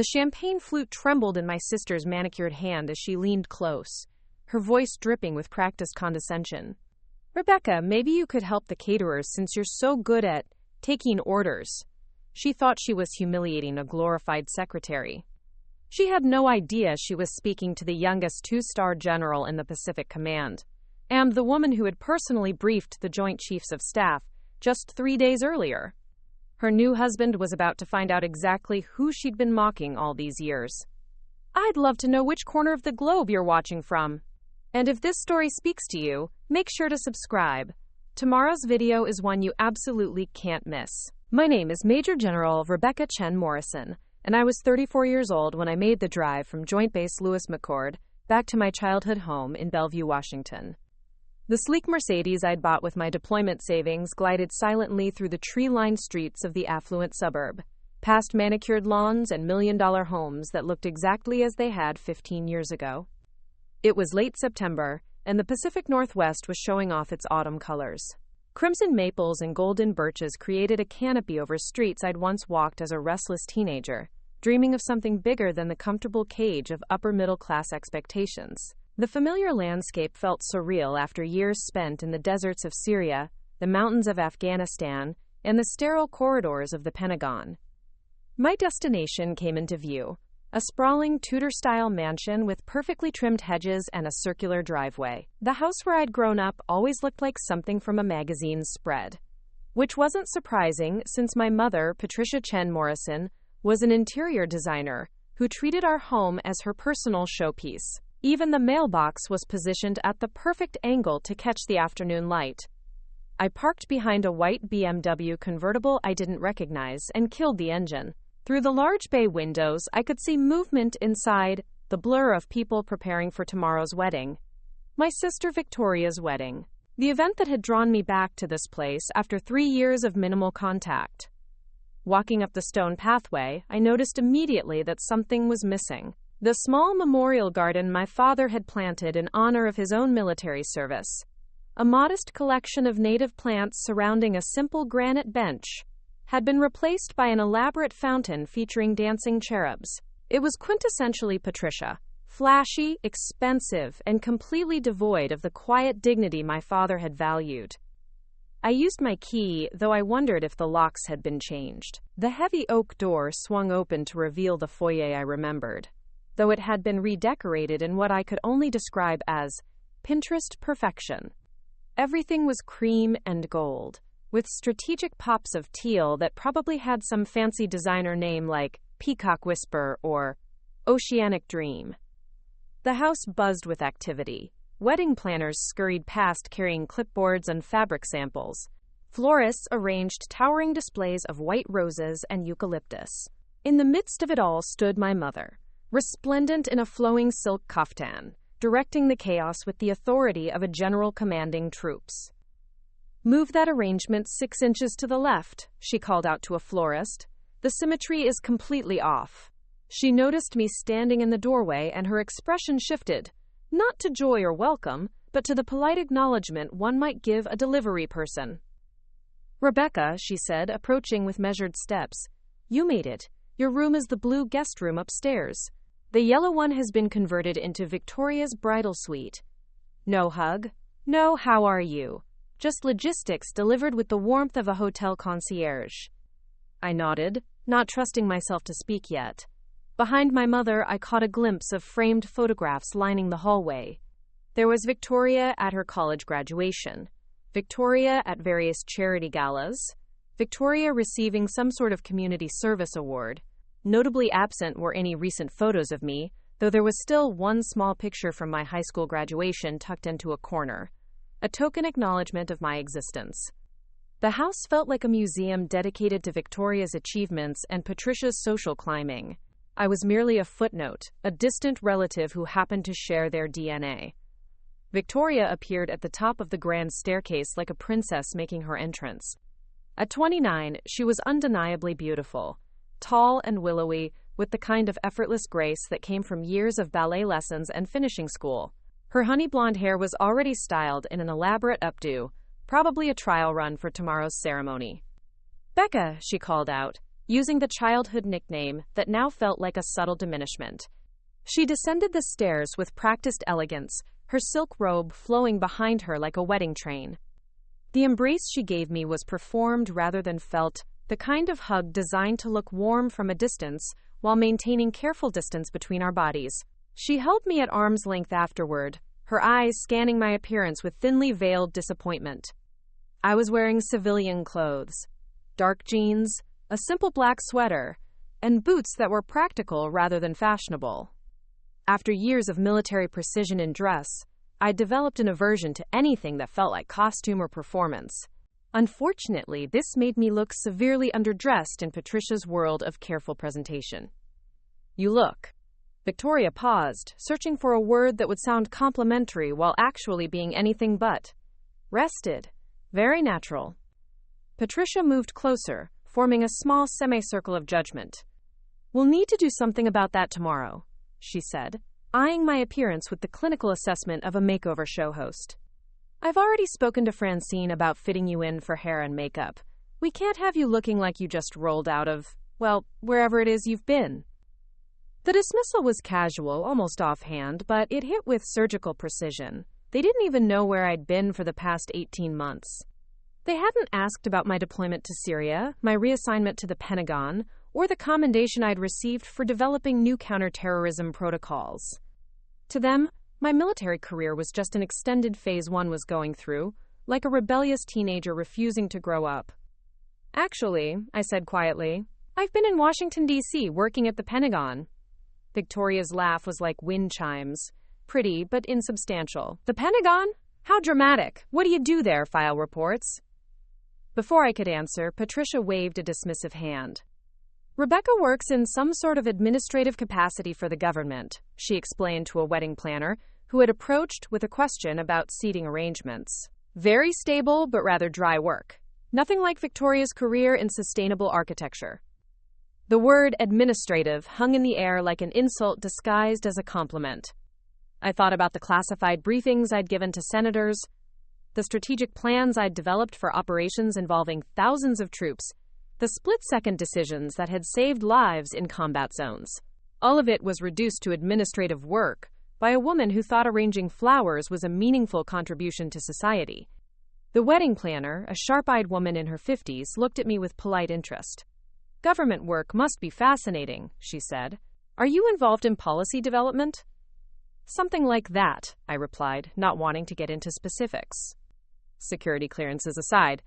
The champagne flute trembled in my sister's manicured hand as she leaned close, her voice dripping with practiced condescension. "Rebecca, maybe you could help the caterers since you're so good at taking orders." She thought she was humiliating a glorified secretary. She had no idea she was speaking to the youngest two-star general in the Pacific Command, and the woman who had personally briefed the Joint Chiefs of Staff just 3 days earlier. Her new husband was about to find out exactly who she'd been mocking all these years. "I'd love to know which corner of the globe you're watching from. And if this story speaks to you, make sure to subscribe. Tomorrow's video is one you absolutely can't miss." My name is Major General Rebecca Chen Morrison, and I was 34 years old when I made the drive from Joint Base Lewis McChord back to my childhood home in Bellevue, Washington. The sleek Mercedes I'd bought with my deployment savings glided silently through the tree-lined streets of the affluent suburb, past manicured lawns and million-dollar homes that looked exactly as they had 15 years ago. It was late September, and the Pacific Northwest was showing off its autumn colors. Crimson maples and golden birches created a canopy over streets I'd once walked as a restless teenager, dreaming of something bigger than the comfortable cage of upper-middle-class expectations. The familiar landscape felt surreal after years spent in the deserts of Syria, the mountains of Afghanistan, and the sterile corridors of the Pentagon. My destination came into view, a sprawling Tudor-style mansion with perfectly trimmed hedges and a circular driveway. The house where I'd grown up always looked like something from a magazine's spread, which wasn't surprising since my mother, Patricia Chen Morrison, was an interior designer who treated our home as her personal showpiece. Even the mailbox was positioned at the perfect angle to catch the afternoon light. I parked behind a white BMW convertible I didn't recognize and killed the engine. Through the large bay windows, I could see movement inside, the blur of people preparing for tomorrow's wedding. My sister Victoria's wedding. The event that had drawn me back to this place after 3 years of minimal contact. Walking up the stone pathway, I noticed immediately that something was missing. The small memorial garden my father had planted in honor of his own military service. A modest collection of native plants surrounding a simple granite bench had been replaced by an elaborate fountain featuring dancing cherubs. It was quintessentially Patricia, flashy, expensive, and completely devoid of the quiet dignity my father had valued. I used my key, though I wondered if the locks had been changed. The heavy oak door swung open to reveal the foyer I remembered, though it had been redecorated in what I could only describe as Pinterest perfection. Everything was cream and gold, with strategic pops of teal that probably had some fancy designer name like Peacock Whisper or Oceanic Dream. The house buzzed with activity. Wedding planners scurried past carrying clipboards and fabric samples. Florists arranged towering displays of white roses and eucalyptus. In the midst of it all stood my mother, resplendent in a flowing silk kaftan, directing the chaos with the authority of a general commanding troops. "Move that arrangement 6 inches to the left," she called out to a florist. "The symmetry is completely off." She noticed me standing in the doorway and her expression shifted, not to joy or welcome, but to the polite acknowledgement one might give a delivery person. "Rebecca," she said, approaching with measured steps, "you made it. Your room is the blue guest room upstairs. The yellow one has been converted into Victoria's bridal suite. No hug, no how are you. Just logistics delivered with the warmth of a hotel concierge." I nodded, not trusting myself to speak yet. Behind my mother, I caught a glimpse of framed photographs lining the hallway. There was Victoria at her college graduation, Victoria at various charity galas, Victoria receiving some sort of community service award. Notably absent were any recent photos of me, though there was still one small picture from my high school graduation tucked into a corner, a token acknowledgement of my existence. The house felt like a museum dedicated to Victoria's achievements and Patricia's social climbing. I was merely a footnote, a distant relative who happened to share their DNA. Victoria appeared at the top of the grand staircase like a princess making her entrance. At 29, she was undeniably beautiful, tall and willowy, with the kind of effortless grace that came from years of ballet lessons and finishing school. Her honey blonde hair was already styled in an elaborate updo, probably a trial run for tomorrow's ceremony. "Becca," she called out, using the childhood nickname that now felt like a subtle diminishment. She descended the stairs with practiced elegance, her silk robe flowing behind her like a wedding train. The embrace she gave me was performed rather than felt, the kind of hug designed to look warm from a distance while maintaining careful distance between our bodies. She held me at arm's length afterward, her eyes scanning my appearance with thinly veiled disappointment. I was wearing civilian clothes, dark jeans, a simple black sweater, and boots that were practical rather than fashionable. After years of military precision in dress, I'd developed an aversion to anything that felt like costume or performance. Unfortunately, this made me look severely underdressed in Patricia's world of careful presentation. "You look." Victoria paused, searching for a word that would sound complimentary while actually being anything but rested. Very natural. Patricia moved closer, forming a small semicircle of judgment. "We'll need to do something about that tomorrow," she said, eyeing my appearance with the clinical assessment of a makeover show host. "I've already spoken to Francine about fitting you in for hair and makeup. We can't have you looking like you just rolled out of, well, wherever it is you've been." The dismissal was casual, almost offhand, but it hit with surgical precision. They didn't even know where I'd been for the past 18 months. They hadn't asked about my deployment to Syria, my reassignment to the Pentagon, or the commendation I'd received for developing new counterterrorism protocols. To them, my military career was just an extended phase one was going through, like a rebellious teenager refusing to grow up. "Actually," I said quietly, "I've been in Washington, D.C., working at the Pentagon." Victoria's laugh was like wind chimes, pretty but insubstantial. "The Pentagon? How dramatic. What do you do there?" File reports. Before I could answer, Patricia waved a dismissive hand. "Rebecca works in some sort of administrative capacity for the government," she explained to a wedding planner who had approached with a question about seating arrangements. "Very stable but rather dry work. Nothing like Victoria's career in sustainable architecture." The word administrative hung in the air like an insult disguised as a compliment. I thought about the classified briefings I'd given to senators, the strategic plans I'd developed for operations involving thousands of troops, the split-second decisions that had saved lives in combat zones. All of it was reduced to administrative work by a woman who thought arranging flowers was a meaningful contribution to society. The wedding planner, a sharp-eyed woman in her 50s, looked at me with polite interest. "Government work must be fascinating," she said. "Are you involved in policy development?" "Something like that," I replied, not wanting to get into specifics. Security clearances aside,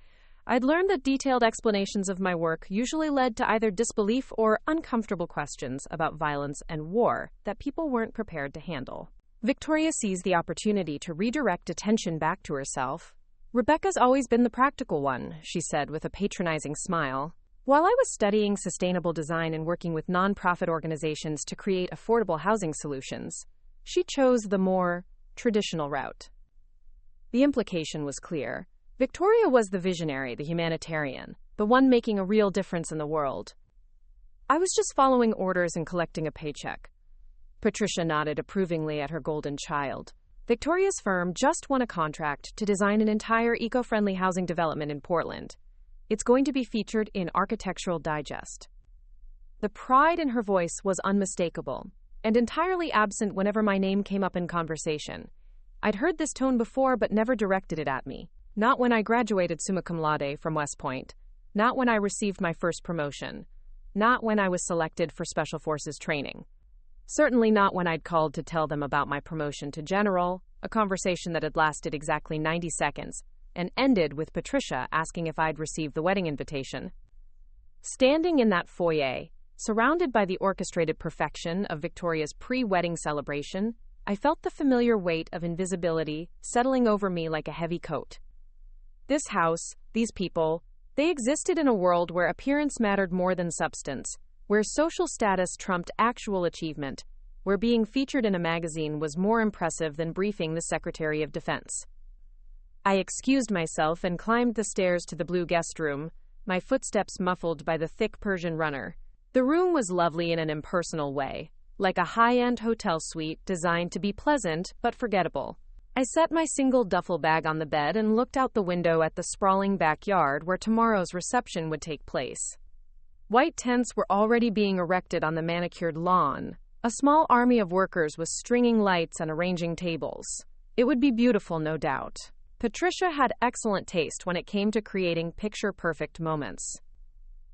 I'd learned that detailed explanations of my work usually led to either disbelief or uncomfortable questions about violence and war that people weren't prepared to handle. Victoria seized the opportunity to redirect attention back to herself. "Rebecca's always been the practical one," she said with a patronizing smile. "While I was studying sustainable design and working with nonprofit organizations to create affordable housing solutions, she chose the more traditional route." The implication was clear. Victoria was the visionary, the humanitarian, the one making a real difference in the world. I was just following orders and collecting a paycheck. Patricia nodded approvingly at her golden child. Victoria's firm just won a contract to design an entire eco-friendly housing development in Portland. It's going to be featured in Architectural Digest. The pride in her voice was unmistakable, and entirely absent whenever my name came up in conversation. I'd heard this tone before, but never directed it at me. Not when I graduated summa cum laude from West Point. Not when I received my first promotion. Not when I was selected for Special Forces training. Certainly not when I'd called to tell them about my promotion to general, a conversation that had lasted exactly 90 seconds, and ended with Patricia asking if I'd received the wedding invitation. Standing in that foyer, surrounded by the orchestrated perfection of Victoria's pre-wedding celebration, I felt the familiar weight of invisibility settling over me like a heavy coat. This house, these people, they existed in a world where appearance mattered more than substance, where social status trumped actual achievement, where being featured in a magazine was more impressive than briefing the Secretary of Defense. I excused myself and climbed the stairs to the blue guest room, my footsteps muffled by the thick Persian runner. The room was lovely in an impersonal way, like a high-end hotel suite designed to be pleasant but forgettable. I set my single duffel bag on the bed and looked out the window at the sprawling backyard where tomorrow's reception would take place. White tents were already being erected on the manicured lawn. A small army of workers was stringing lights and arranging tables. It would be beautiful, no doubt. Patricia had excellent taste when it came to creating picture-perfect moments.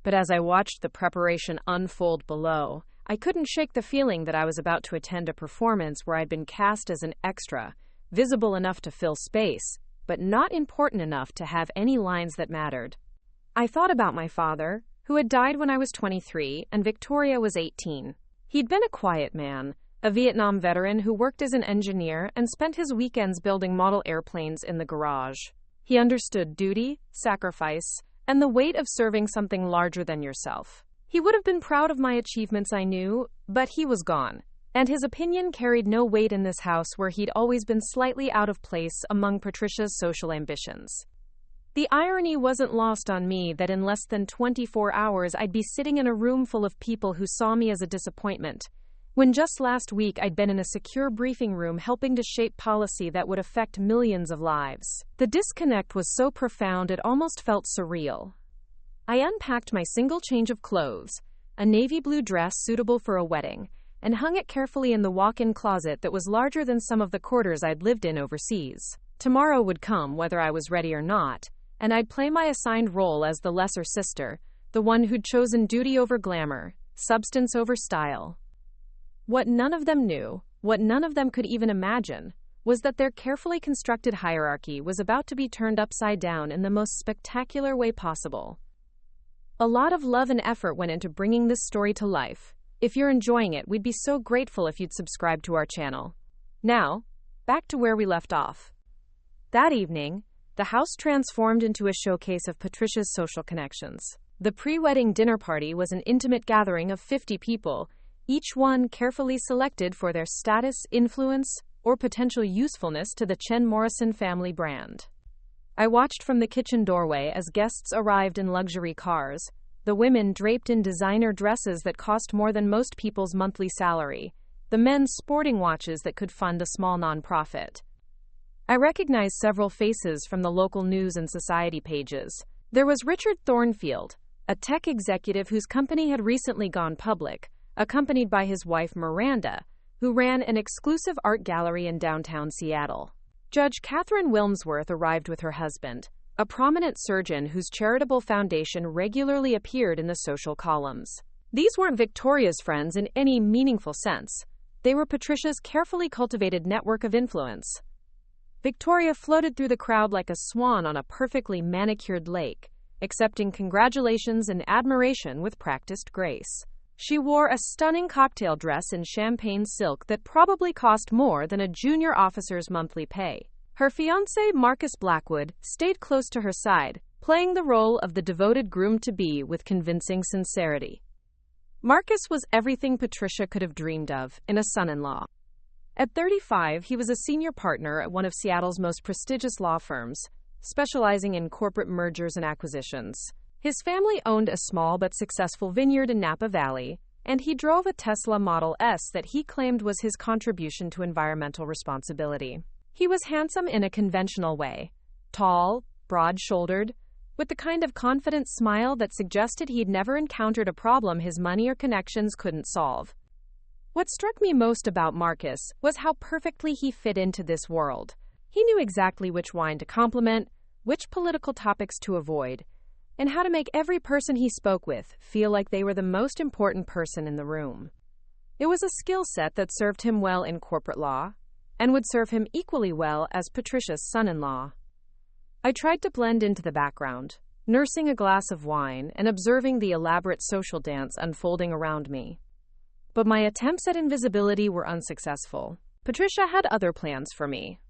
But as I watched the preparation unfold below, I couldn't shake the feeling that I was about to attend a performance where I'd been cast as an extra, visible enough to fill space, but not important enough to have any lines that mattered. I thought about my father, who had died when I was 23 and Victoria was 18. He'd been a quiet man, a Vietnam veteran who worked as an engineer and spent his weekends building model airplanes in the garage. He understood duty, sacrifice, and the weight of serving something larger than yourself. He would have been proud of my achievements, I knew, but he was gone, and his opinion carried no weight in this house where he'd always been slightly out of place among Patricia's social ambitions. The irony wasn't lost on me that in less than 24 hours I'd be sitting in a room full of people who saw me as a disappointment, when just last week I'd been in a secure briefing room helping to shape policy that would affect millions of lives. The disconnect was so profound it almost felt surreal. I unpacked my single change of clothes, a navy blue dress suitable for a wedding, and hung it carefully in the walk-in closet that was larger than some of the quarters I'd lived in overseas. Tomorrow would come whether I was ready or not, and I'd play my assigned role as the lesser sister, the one who'd chosen duty over glamour, substance over style. What none of them knew, what none of them could even imagine, was that their carefully constructed hierarchy was about to be turned upside down in the most spectacular way possible. A lot of love and effort went into bringing this story to life. If you're enjoying it, we'd be so grateful if you'd subscribe to our channel. Now, back to where we left off. That evening, the house transformed into a showcase of Patricia's social connections. The pre-wedding dinner party was an intimate gathering of 50 people, each one carefully selected for their status, influence, or potential usefulness to the Chen Morrison family brand. I watched from the kitchen doorway as guests arrived in luxury cars, the women draped in designer dresses that cost more than most people's monthly salary, the men sporting watches that could fund a small nonprofit. I recognized several faces from the local news and society pages. There was Richard Thornfield, a tech executive whose company had recently gone public, accompanied by his wife Miranda, who ran an exclusive art gallery in downtown Seattle. Judge Catherine Wilmsworth arrived with her husband, a prominent surgeon whose charitable foundation regularly appeared in the social columns. These weren't Victoria's friends in any meaningful sense. They were Patricia's carefully cultivated network of influence. Victoria floated through the crowd like a swan on a perfectly manicured lake, accepting congratulations and admiration with practiced grace. She wore a stunning cocktail dress in champagne silk that probably cost more than a junior officer's monthly pay. Her fiancé, Marcus Blackwood, stayed close to her side, playing the role of the devoted groom-to-be with convincing sincerity. Marcus was everything Patricia could have dreamed of in a son-in-law. At 35, he was a senior partner at one of Seattle's most prestigious law firms, specializing in corporate mergers and acquisitions. His family owned a small but successful vineyard in Napa Valley, and he drove a Tesla Model S that he claimed was his contribution to environmental responsibility. He was handsome in a conventional way, tall, broad-shouldered, with the kind of confident smile that suggested he'd never encountered a problem his money or connections couldn't solve. What struck me most about Marcus was how perfectly he fit into this world. He knew exactly which wine to compliment, which political topics to avoid, and how to make every person he spoke with feel like they were the most important person in the room. It was a skill set that served him well in corporate law, and would serve him equally well as Patricia's son-in-law. I tried to blend into the background, nursing a glass of wine and observing the elaborate social dance unfolding around me. But my attempts at invisibility were unsuccessful. Patricia had other plans for me.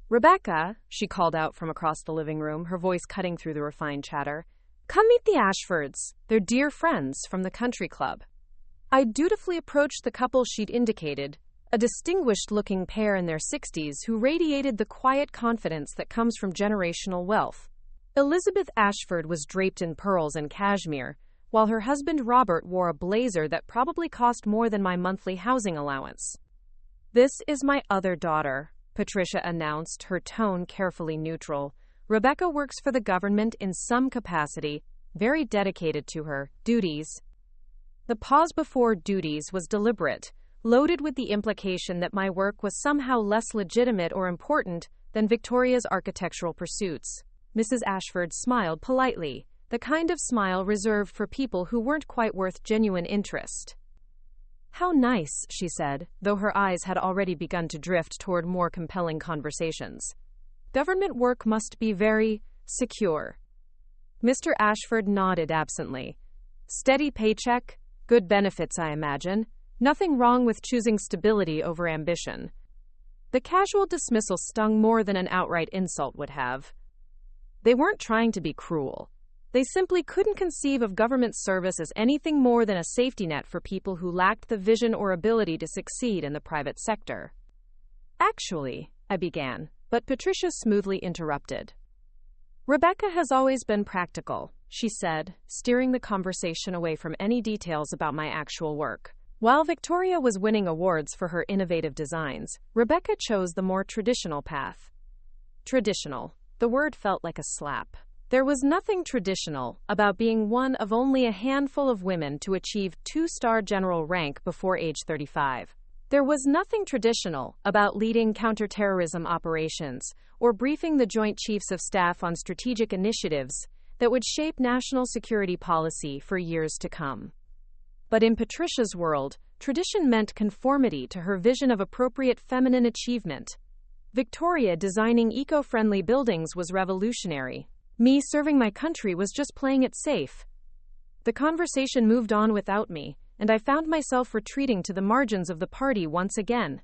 "Rebecca," she called out from across the living room, her voice cutting through the refined chatter, "come meet the Ashfords. They're dear friends from the country club." I dutifully approached the couple she'd indicated, a distinguished-looking pair in their 60s who radiated the quiet confidence that comes from generational wealth. Elizabeth Ashford was draped in pearls and cashmere, while her husband Robert wore a blazer that probably cost more than my monthly housing allowance. "This is my other daughter," Patricia announced, her tone carefully neutral. "Rebecca works for the government in some capacity, very dedicated to her duties. The pause before duties was deliberate, loaded with the implication that my work was somehow less legitimate or important than Victoria's architectural pursuits. Mrs. Ashford smiled politely, the kind of smile reserved for people who weren't quite worth genuine interest. "How nice," she said, though her eyes had already begun to drift toward more compelling conversations. "Government work must be very secure." Mr. Ashford nodded absently. "Steady paycheck, good benefits, I imagine. Nothing wrong with choosing stability over ambition." The casual dismissal stung more than an outright insult would have. They weren't trying to be cruel. They simply couldn't conceive of government service as anything more than a safety net for people who lacked the vision or ability to succeed in the private sector. "Actually," I began, but Patricia smoothly interrupted. "Rebecca has always been practical," she said, steering the conversation away from any details about my actual work. While Victoria was winning awards for her innovative designs, Rebecca chose the more traditional path. Traditional. The word felt like a slap. There was nothing traditional about being one of only a handful of women to achieve 2-star general rank before age 35. There was nothing traditional about leading counterterrorism operations or briefing the Joint Chiefs of Staff on strategic initiatives that would shape national security policy for years to come. But in Patricia's world, tradition meant conformity to her vision of appropriate feminine achievement. Victoria designing eco-friendly buildings was revolutionary. Me serving my country was just playing it safe. The conversation moved on without me, and I found myself retreating to the margins of the party once again.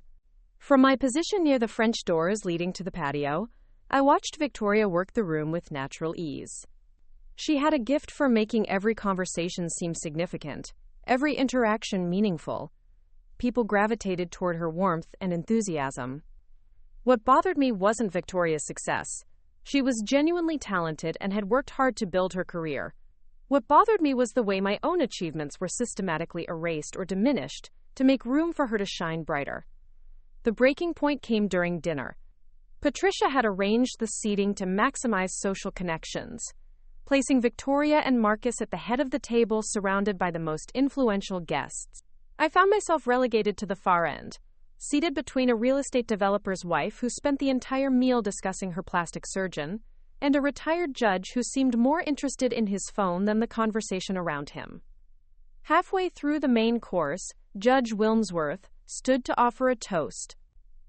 From my position near the French doors leading to the patio, I watched Victoria work the room with natural ease. She had a gift for making every conversation seem significant, every interaction meaningful. People gravitated toward her warmth and enthusiasm. What bothered me wasn't Victoria's success. She was genuinely talented and had worked hard to build her career. What bothered me was the way my own achievements were systematically erased or diminished to make room for her to shine brighter. The breaking point came during dinner. Patricia had arranged the seating to maximize social connections, placing Victoria and Marcus at the head of the table surrounded by the most influential guests. I found myself relegated to the far end, seated between a real estate developer's wife who spent the entire meal discussing her plastic surgeon, and a retired judge who seemed more interested in his phone than the conversation around him. Halfway through the main course, Judge Wilmsworth stood to offer a toast.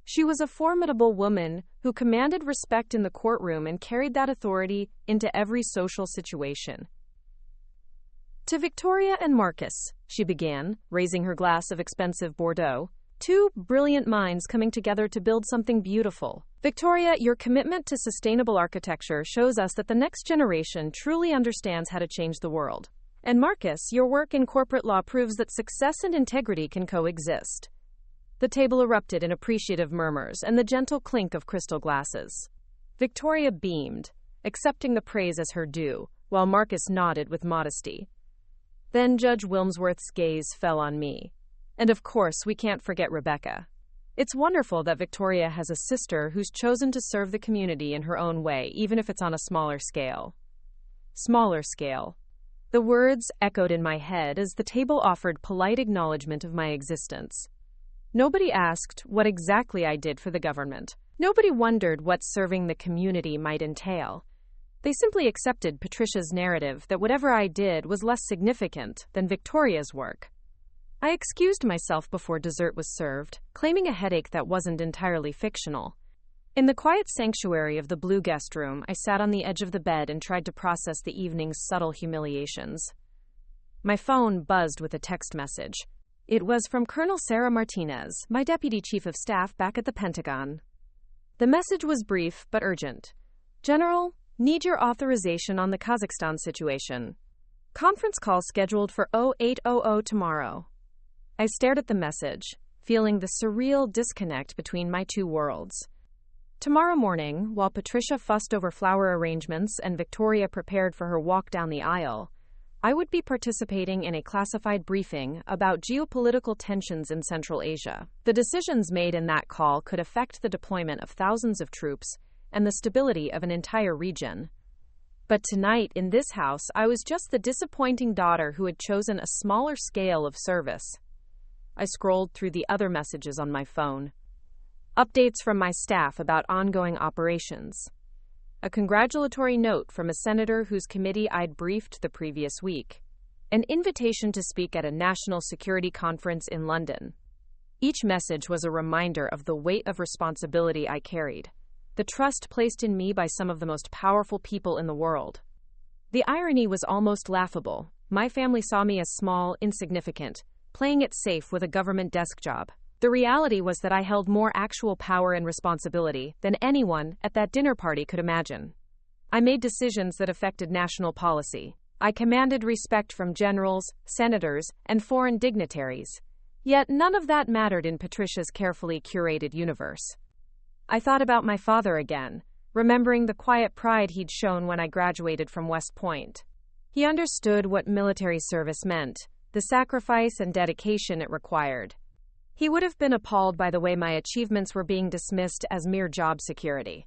She was a formidable woman who commanded respect in the courtroom and carried that authority into every social situation. "To Victoria and Marcus," she began, raising her glass of expensive Bordeaux, "two brilliant minds coming together to build something beautiful. Victoria, your commitment to sustainable architecture shows us that the next generation truly understands how to change the world. And Marcus, your work in corporate law proves that success and integrity can coexist." The table erupted in appreciative murmurs and the gentle clink of crystal glasses. Victoria beamed, accepting the praise as her due, while Marcus nodded with modesty. Then Judge Wilmsworth's gaze fell on me. And of course, we can't forget Rebecca. It's wonderful that Victoria has a sister who's chosen to serve the community in her own way, even if it's on a smaller scale. Smaller scale. The words echoed in my head as the table offered polite acknowledgement of my existence. Nobody asked what exactly I did for the government. Nobody wondered what serving the community might entail. They simply accepted Patricia's narrative that whatever I did was less significant than Victoria's work. I excused myself before dessert was served, claiming a headache that wasn't entirely fictional. In the quiet sanctuary of the blue guest room, I sat on the edge of the bed and tried to process the evening's subtle humiliations. My phone buzzed with a text message. It was from Colonel Sarah Martinez, my deputy chief of staff back at the Pentagon. The message was brief but urgent. "General, need your authorization on the Kazakhstan situation. Conference call scheduled for 0800 tomorrow." I stared at the message, feeling the surreal disconnect between my two worlds. Tomorrow morning, while Patricia fussed over flower arrangements and Victoria prepared for her walk down the aisle, I would be participating in a classified briefing about geopolitical tensions in Central Asia. The decisions made in that call could affect the deployment of thousands of troops and the stability of an entire region. But tonight, in this house, I was just the disappointing daughter who had chosen a smaller scale of service. I scrolled through the other messages on my phone. Updates from my staff about ongoing operations. A congratulatory note from a senator whose committee I'd briefed the previous week. An invitation to speak at a national security conference in London. Each message was a reminder of the weight of responsibility I carried. The trust placed in me by some of the most powerful people in the world. The irony was almost laughable. My family saw me as small, insignificant, playing it safe with a government desk job. The reality was that I held more actual power and responsibility than anyone at that dinner party could imagine. I made decisions that affected national policy. I commanded respect from generals, senators, and foreign dignitaries. Yet none of that mattered in Patricia's carefully curated universe. I thought about my father again, remembering the quiet pride he'd shown when I graduated from West Point. He understood what military service meant, the sacrifice and dedication it required. He would have been appalled by the way my achievements were being dismissed as mere job security.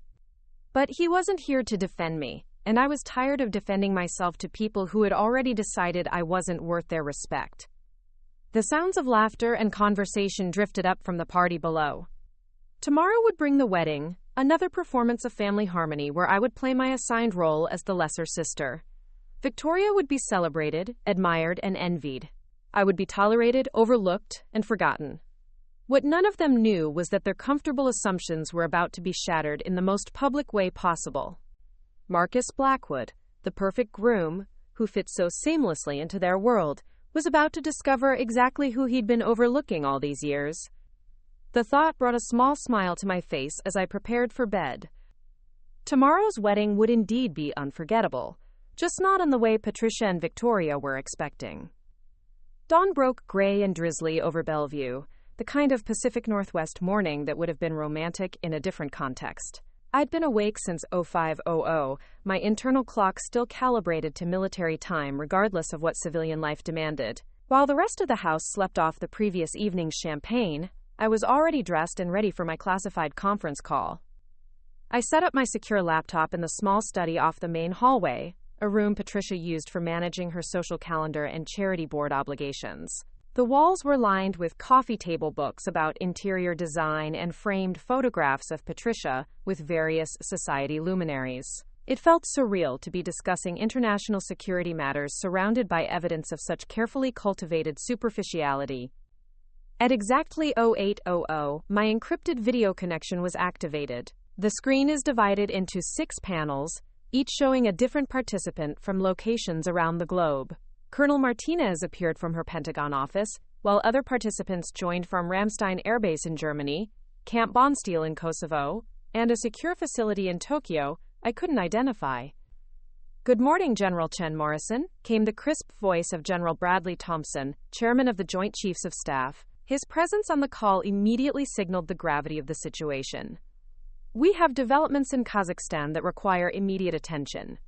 But he wasn't here to defend me, and I was tired of defending myself to people who had already decided I wasn't worth their respect. The sounds of laughter and conversation drifted up from the party below. Tomorrow would bring the wedding, another performance of family harmony where I would play my assigned role as the lesser sister. Victoria would be celebrated, admired, and envied. I would be tolerated, overlooked, and forgotten. What none of them knew was that their comfortable assumptions were about to be shattered in the most public way possible. Marcus Blackwood, the perfect groom, who fit so seamlessly into their world, was about to discover exactly who he'd been overlooking all these years. The thought brought a small smile to my face as I prepared for bed. Tomorrow's wedding would indeed be unforgettable, just not in the way Patricia and Victoria were expecting. Dawn broke gray and drizzly over Bellevue, the kind of Pacific Northwest morning that would have been romantic in a different context. I'd been awake since 0500, my internal clock still calibrated to military time regardless of what civilian life demanded. While the rest of the house slept off the previous evening's champagne, I was already dressed and ready for my classified conference call. I set up my secure laptop in the small study off the main hallway, a room Patricia used for managing her social calendar and charity board obligations. The walls were lined with coffee table books about interior design and framed photographs of Patricia with various society luminaries. It felt surreal to be discussing international security matters surrounded by evidence of such carefully cultivated superficiality. At exactly 0800, my encrypted video connection was activated. The screen is divided into 6 panels, each showing a different participant from locations around the globe. Colonel Martinez appeared from her Pentagon office, while other participants joined from Ramstein Air Base in Germany, Camp Bondsteel in Kosovo, and a secure facility in Tokyo I couldn't identify. "Good morning, General Chen Morrison," came the crisp voice of General Bradley Thompson, chairman of the Joint Chiefs of Staff. His presence on the call immediately signaled the gravity of the situation. "We have developments in Kazakhstan that require immediate attention."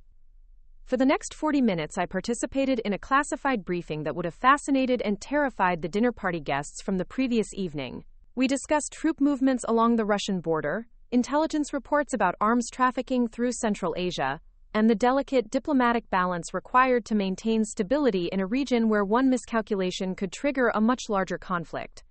For the next 40 minutes, I participated in a classified briefing that would have fascinated and terrified the dinner party guests from the previous evening. We discussed troop movements along the Russian border, intelligence reports about arms trafficking through Central Asia, and the delicate diplomatic balance required to maintain stability in a region where one miscalculation could trigger a much larger conflict.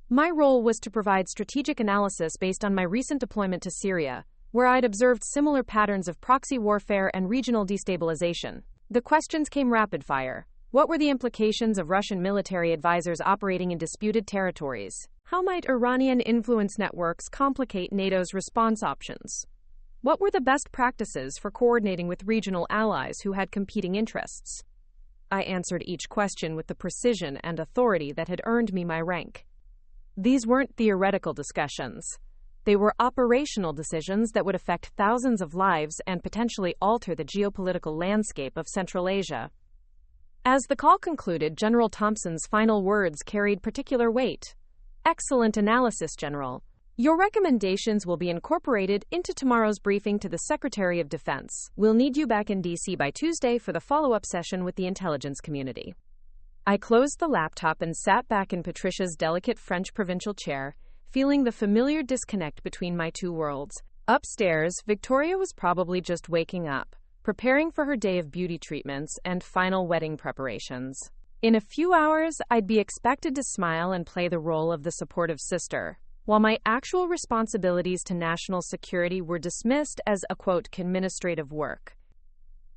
My role was to provide strategic analysis based on my recent deployment to Syria, where I'd observed similar patterns of proxy warfare and regional destabilization. The questions came rapid fire. What were the implications of Russian military advisors operating in disputed territories? How might Iranian influence networks complicate NATO's response options? What were the best practices for coordinating with regional allies who had competing interests? I answered each question with the precision and authority that had earned me my rank. These weren't theoretical discussions. They were operational decisions that would affect thousands of lives and potentially alter the geopolitical landscape of Central Asia. As the call concluded, General Thompson's final words carried particular weight. "Excellent analysis, General. Your recommendations will be incorporated into tomorrow's briefing to the Secretary of Defense. We'll need you back in D.C. by Tuesday for the follow-up session with the intelligence community." I closed the laptop and sat back in Patricia's delicate French provincial chair, feeling the familiar disconnect between my two worlds. Upstairs, Victoria was probably just waking up, preparing for her day of beauty treatments and final wedding preparations. In a few hours, I'd be expected to smile and play the role of the supportive sister, while my actual responsibilities to national security were dismissed as a, quote, administrative work.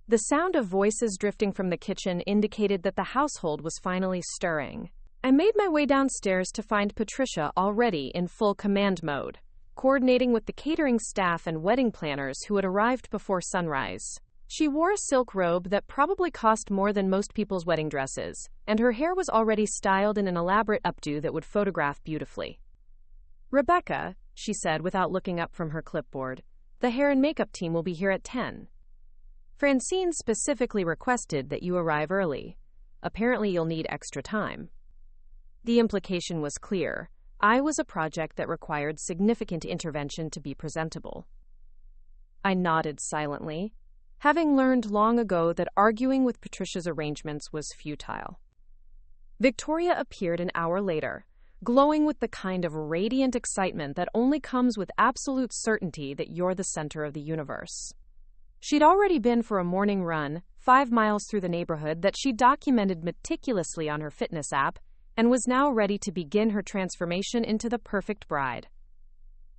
The sound of voices drifting from the kitchen indicated that the household was finally stirring. I made my way downstairs to find Patricia already in full command mode, coordinating with the catering staff and wedding planners who had arrived before sunrise. She wore a silk robe that probably cost more than most people's wedding dresses, and her hair was already styled in an elaborate updo that would photograph beautifully. "Rebecca," she said without looking up from her clipboard, "the hair and makeup team will be here at 10. Francine specifically requested that you arrive early. Apparently you'll need extra time." The implication was clear. I was a project that required significant intervention to be presentable. I nodded silently, having learned long ago that arguing with Patricia's arrangements was futile. Victoria appeared an hour later, glowing with the kind of radiant excitement that only comes with absolute certainty that you're the center of the universe. She'd already been for a morning run, 5 miles through the neighborhood that she documented meticulously on her fitness app, and was now ready to begin her transformation into the perfect bride.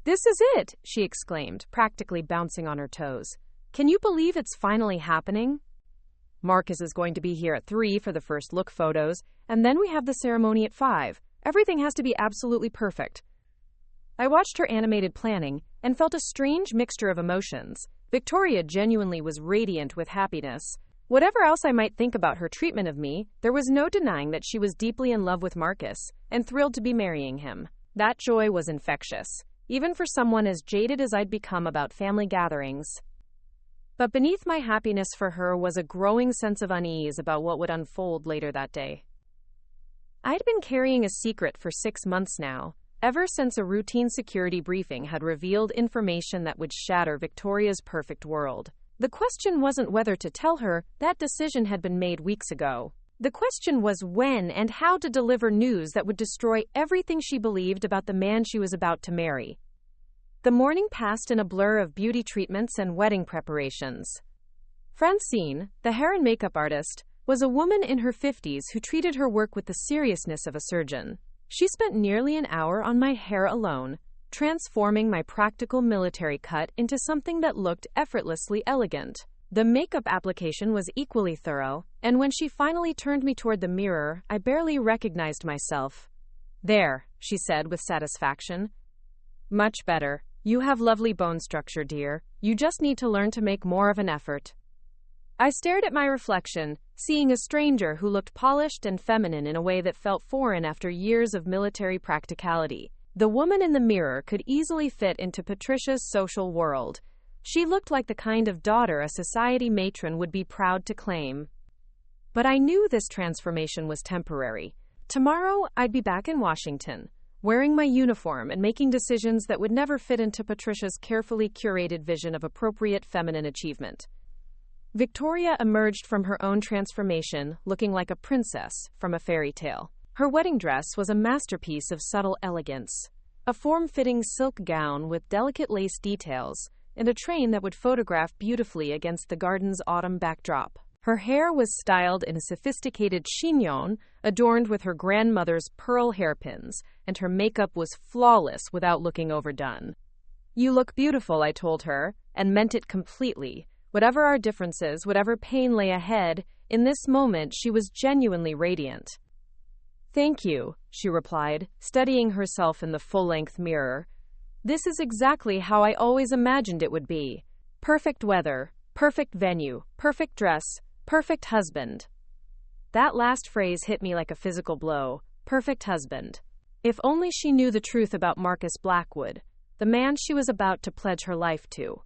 "This is it!" she exclaimed, practically bouncing on her toes. "Can you believe it's finally happening? Marcus is going to be here at 3 for the first look photos, and then we have the ceremony at 5. Everything has to be absolutely perfect." I watched her animated planning and felt a strange mixture of emotions. Victoria genuinely was radiant with happiness. Whatever else I might think about her treatment of me, there was no denying that she was deeply in love with Marcus and thrilled to be marrying him. That joy was infectious, even for someone as jaded as I'd become about family gatherings. But beneath my happiness for her was a growing sense of unease about what would unfold later that day. I'd been carrying a secret for 6 months now, ever since a routine security briefing had revealed information that would shatter Victoria's perfect world. The question wasn't whether to tell her, that decision had been made weeks ago. The question was when and how to deliver news that would destroy everything she believed about the man she was about to marry. The morning passed in a blur of beauty treatments and wedding preparations. Francine, the hair and makeup artist, was a woman in her 50s who treated her work with the seriousness of a surgeon. She spent nearly an hour on my hair alone, transforming my practical military cut into something that looked effortlessly elegant. The makeup application was equally thorough, and when she finally turned me toward the mirror, I barely recognized myself. "There," she said with satisfaction. "Much better. You have lovely bone structure, dear. You just need to learn to make more of an effort." I stared at my reflection, seeing a stranger who looked polished and feminine in a way that felt foreign after years of military practicality. The woman in the mirror could easily fit into Patricia's social world. She looked like the kind of daughter a society matron would be proud to claim. But I knew this transformation was temporary. Tomorrow, I'd be back in Washington, wearing my uniform and making decisions that would never fit into Patricia's carefully curated vision of appropriate feminine achievement. Victoria emerged from her own transformation, looking like a princess from a fairy tale. Her wedding dress was a masterpiece of subtle elegance, a form-fitting silk gown with delicate lace details, and a train that would photograph beautifully against the garden's autumn backdrop. Her hair was styled in a sophisticated chignon, adorned with her grandmother's pearl hairpins, and her makeup was flawless without looking overdone. "You look beautiful," I told her, and meant it completely. Whatever our differences, whatever pain lay ahead, in this moment she was genuinely radiant. "Thank you," she replied, studying herself in the full-length mirror. "This is exactly how I always imagined it would be. Perfect weather, perfect venue, perfect dress, perfect husband." That last phrase hit me like a physical blow. Perfect husband. If only she knew the truth about Marcus Blackwood, the man she was about to pledge her life to.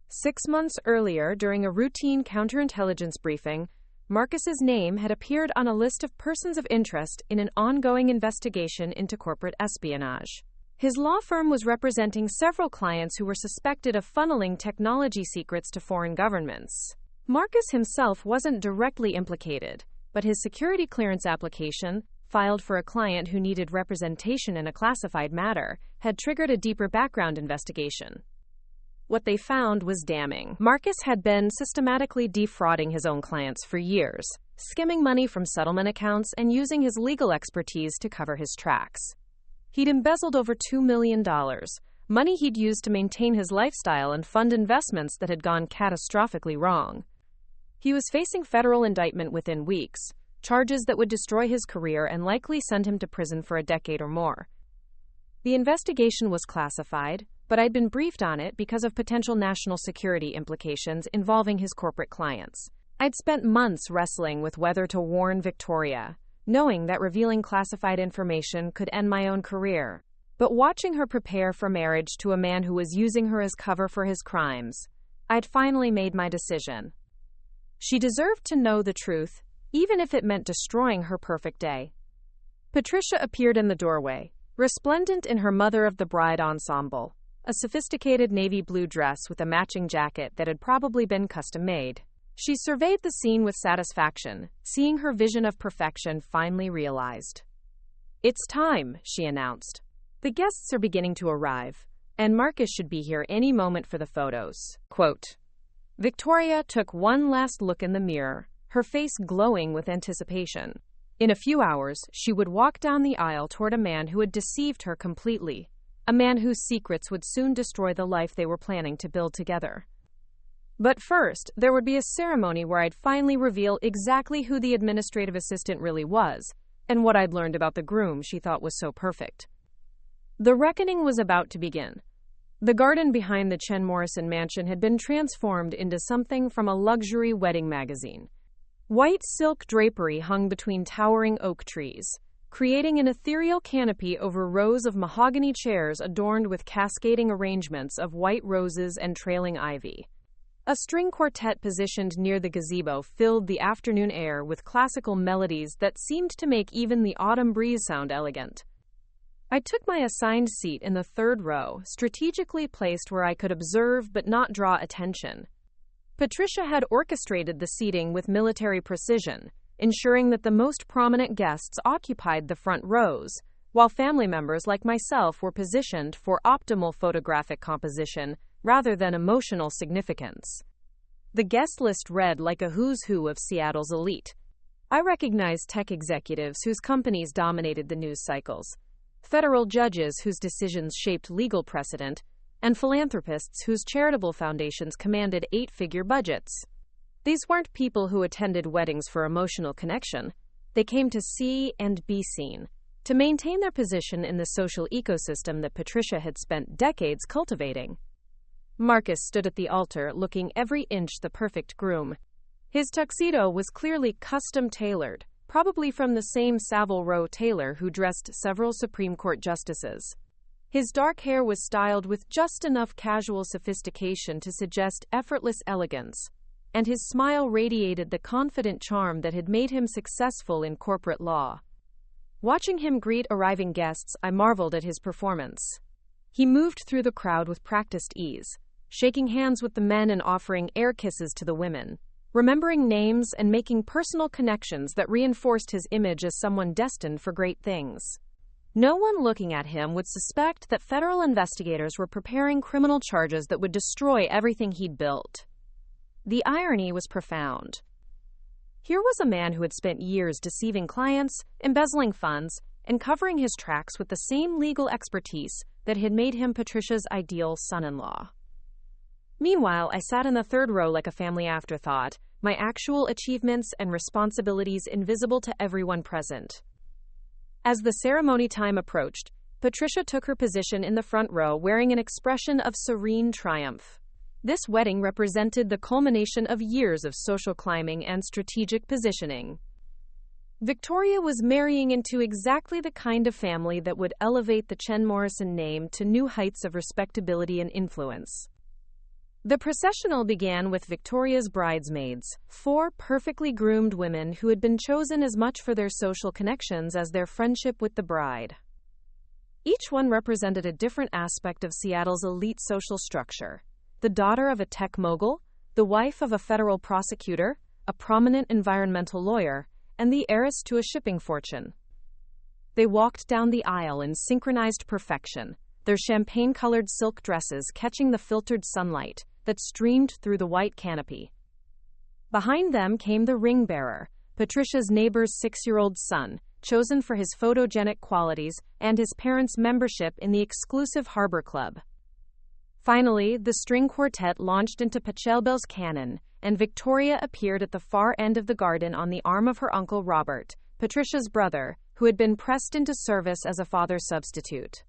6 months earlier, during a routine counterintelligence briefing, Marcus's name had appeared on a list of persons of interest in an ongoing investigation into corporate espionage. His law firm was representing several clients who were suspected of funneling technology secrets to foreign governments. Marcus himself wasn't directly implicated, but his security clearance application, filed for a client who needed representation in a classified matter, had triggered a deeper background investigation. What they found was damning. Marcus had been systematically defrauding his own clients for years, skimming money from settlement accounts and using his legal expertise to cover his tracks. He'd embezzled over $2 million, money he'd used to maintain his lifestyle and fund investments that had gone catastrophically wrong. He was facing federal indictment within weeks, charges that would destroy his career and likely send him to prison for a decade or more. The investigation was classified, but I'd been briefed on it because of potential national security implications involving his corporate clients. I'd spent months wrestling with whether to warn Victoria, knowing that revealing classified information could end my own career. But watching her prepare for marriage to a man who was using her as cover for his crimes, I'd finally made my decision. She deserved to know the truth, even if it meant destroying her perfect day. Patricia appeared in the doorway, resplendent in her Mother of the Bride ensemble, a sophisticated navy blue dress with a matching jacket that had probably been custom-made. She surveyed the scene with satisfaction, seeing her vision of perfection finally realized. "It's time," she announced. "The guests are beginning to arrive, and Marcus should be here any moment for the photos." Quote, Victoria took one last look in the mirror, her face glowing with anticipation. In a few hours, she would walk down the aisle toward a man who had deceived her completely, a man whose secrets would soon destroy the life they were planning to build together. But first, there would be a ceremony where I'd finally reveal exactly who the administrative assistant really was, and what I'd learned about the groom she thought was so perfect. The reckoning was about to begin. The garden behind the Chen Morrison mansion had been transformed into something from a luxury wedding magazine. White silk drapery hung between towering oak trees, creating an ethereal canopy over rows of mahogany chairs adorned with cascading arrangements of white roses and trailing ivy. A string quartet positioned near the gazebo filled the afternoon air with classical melodies that seemed to make even the autumn breeze sound elegant. I took my assigned seat in the third row, strategically placed where I could observe but not draw attention. Patricia had orchestrated the seating with military precision, ensuring that the most prominent guests occupied the front rows, while family members like myself were positioned for optimal photographic composition rather than emotional significance. The guest list read like a who's who of Seattle's elite. I recognized tech executives whose companies dominated the news cycles, federal judges whose decisions shaped legal precedent, and philanthropists whose charitable foundations commanded eight-figure budgets. These weren't people who attended weddings for emotional connection. They came to see and be seen, to maintain their position in the social ecosystem that Patricia had spent decades cultivating. Marcus stood at the altar, looking every inch the perfect groom. His tuxedo was clearly custom-tailored, probably from the same Savile Row tailor who dressed several Supreme Court justices. His dark hair was styled with just enough casual sophistication to suggest effortless elegance, and his smile radiated the confident charm that had made him successful in corporate law. Watching him greet arriving guests, I marveled at his performance. He moved through the crowd with practiced ease, shaking hands with the men and offering air kisses to the women, remembering names and making personal connections that reinforced his image as someone destined for great things. No one looking at him would suspect that federal investigators were preparing criminal charges that would destroy everything he'd built. The irony was profound. Here was a man who had spent years deceiving clients, embezzling funds, and covering his tracks with the same legal expertise that had made him Patricia's ideal son-in-law. Meanwhile, I sat in the third row like a family afterthought, my actual achievements and responsibilities invisible to everyone present. As the ceremony time approached, Patricia took her position in the front row wearing an expression of serene triumph. This wedding represented the culmination of years of social climbing and strategic positioning. Victoria was marrying into exactly the kind of family that would elevate the Chen Morrison name to new heights of respectability and influence. The processional began with Victoria's bridesmaids, 4 perfectly groomed women who had been chosen as much for their social connections as their friendship with the bride. Each one represented a different aspect of Seattle's elite social structure: the daughter of a tech mogul, the wife of a federal prosecutor, a prominent environmental lawyer, and the heiress to a shipping fortune. They walked down the aisle in synchronized perfection, their champagne-colored silk dresses catching the filtered sunlight that streamed through the white canopy. Behind them came the ring bearer, Patricia's neighbor's 6-year-old son, chosen for his photogenic qualities and his parents' membership in the exclusive Harbor Club. Finally, the string quartet launched into Pachelbel's canon, and Victoria appeared at the far end of the garden on the arm of her uncle Robert, Patricia's brother, who had been pressed into service as a father substitute.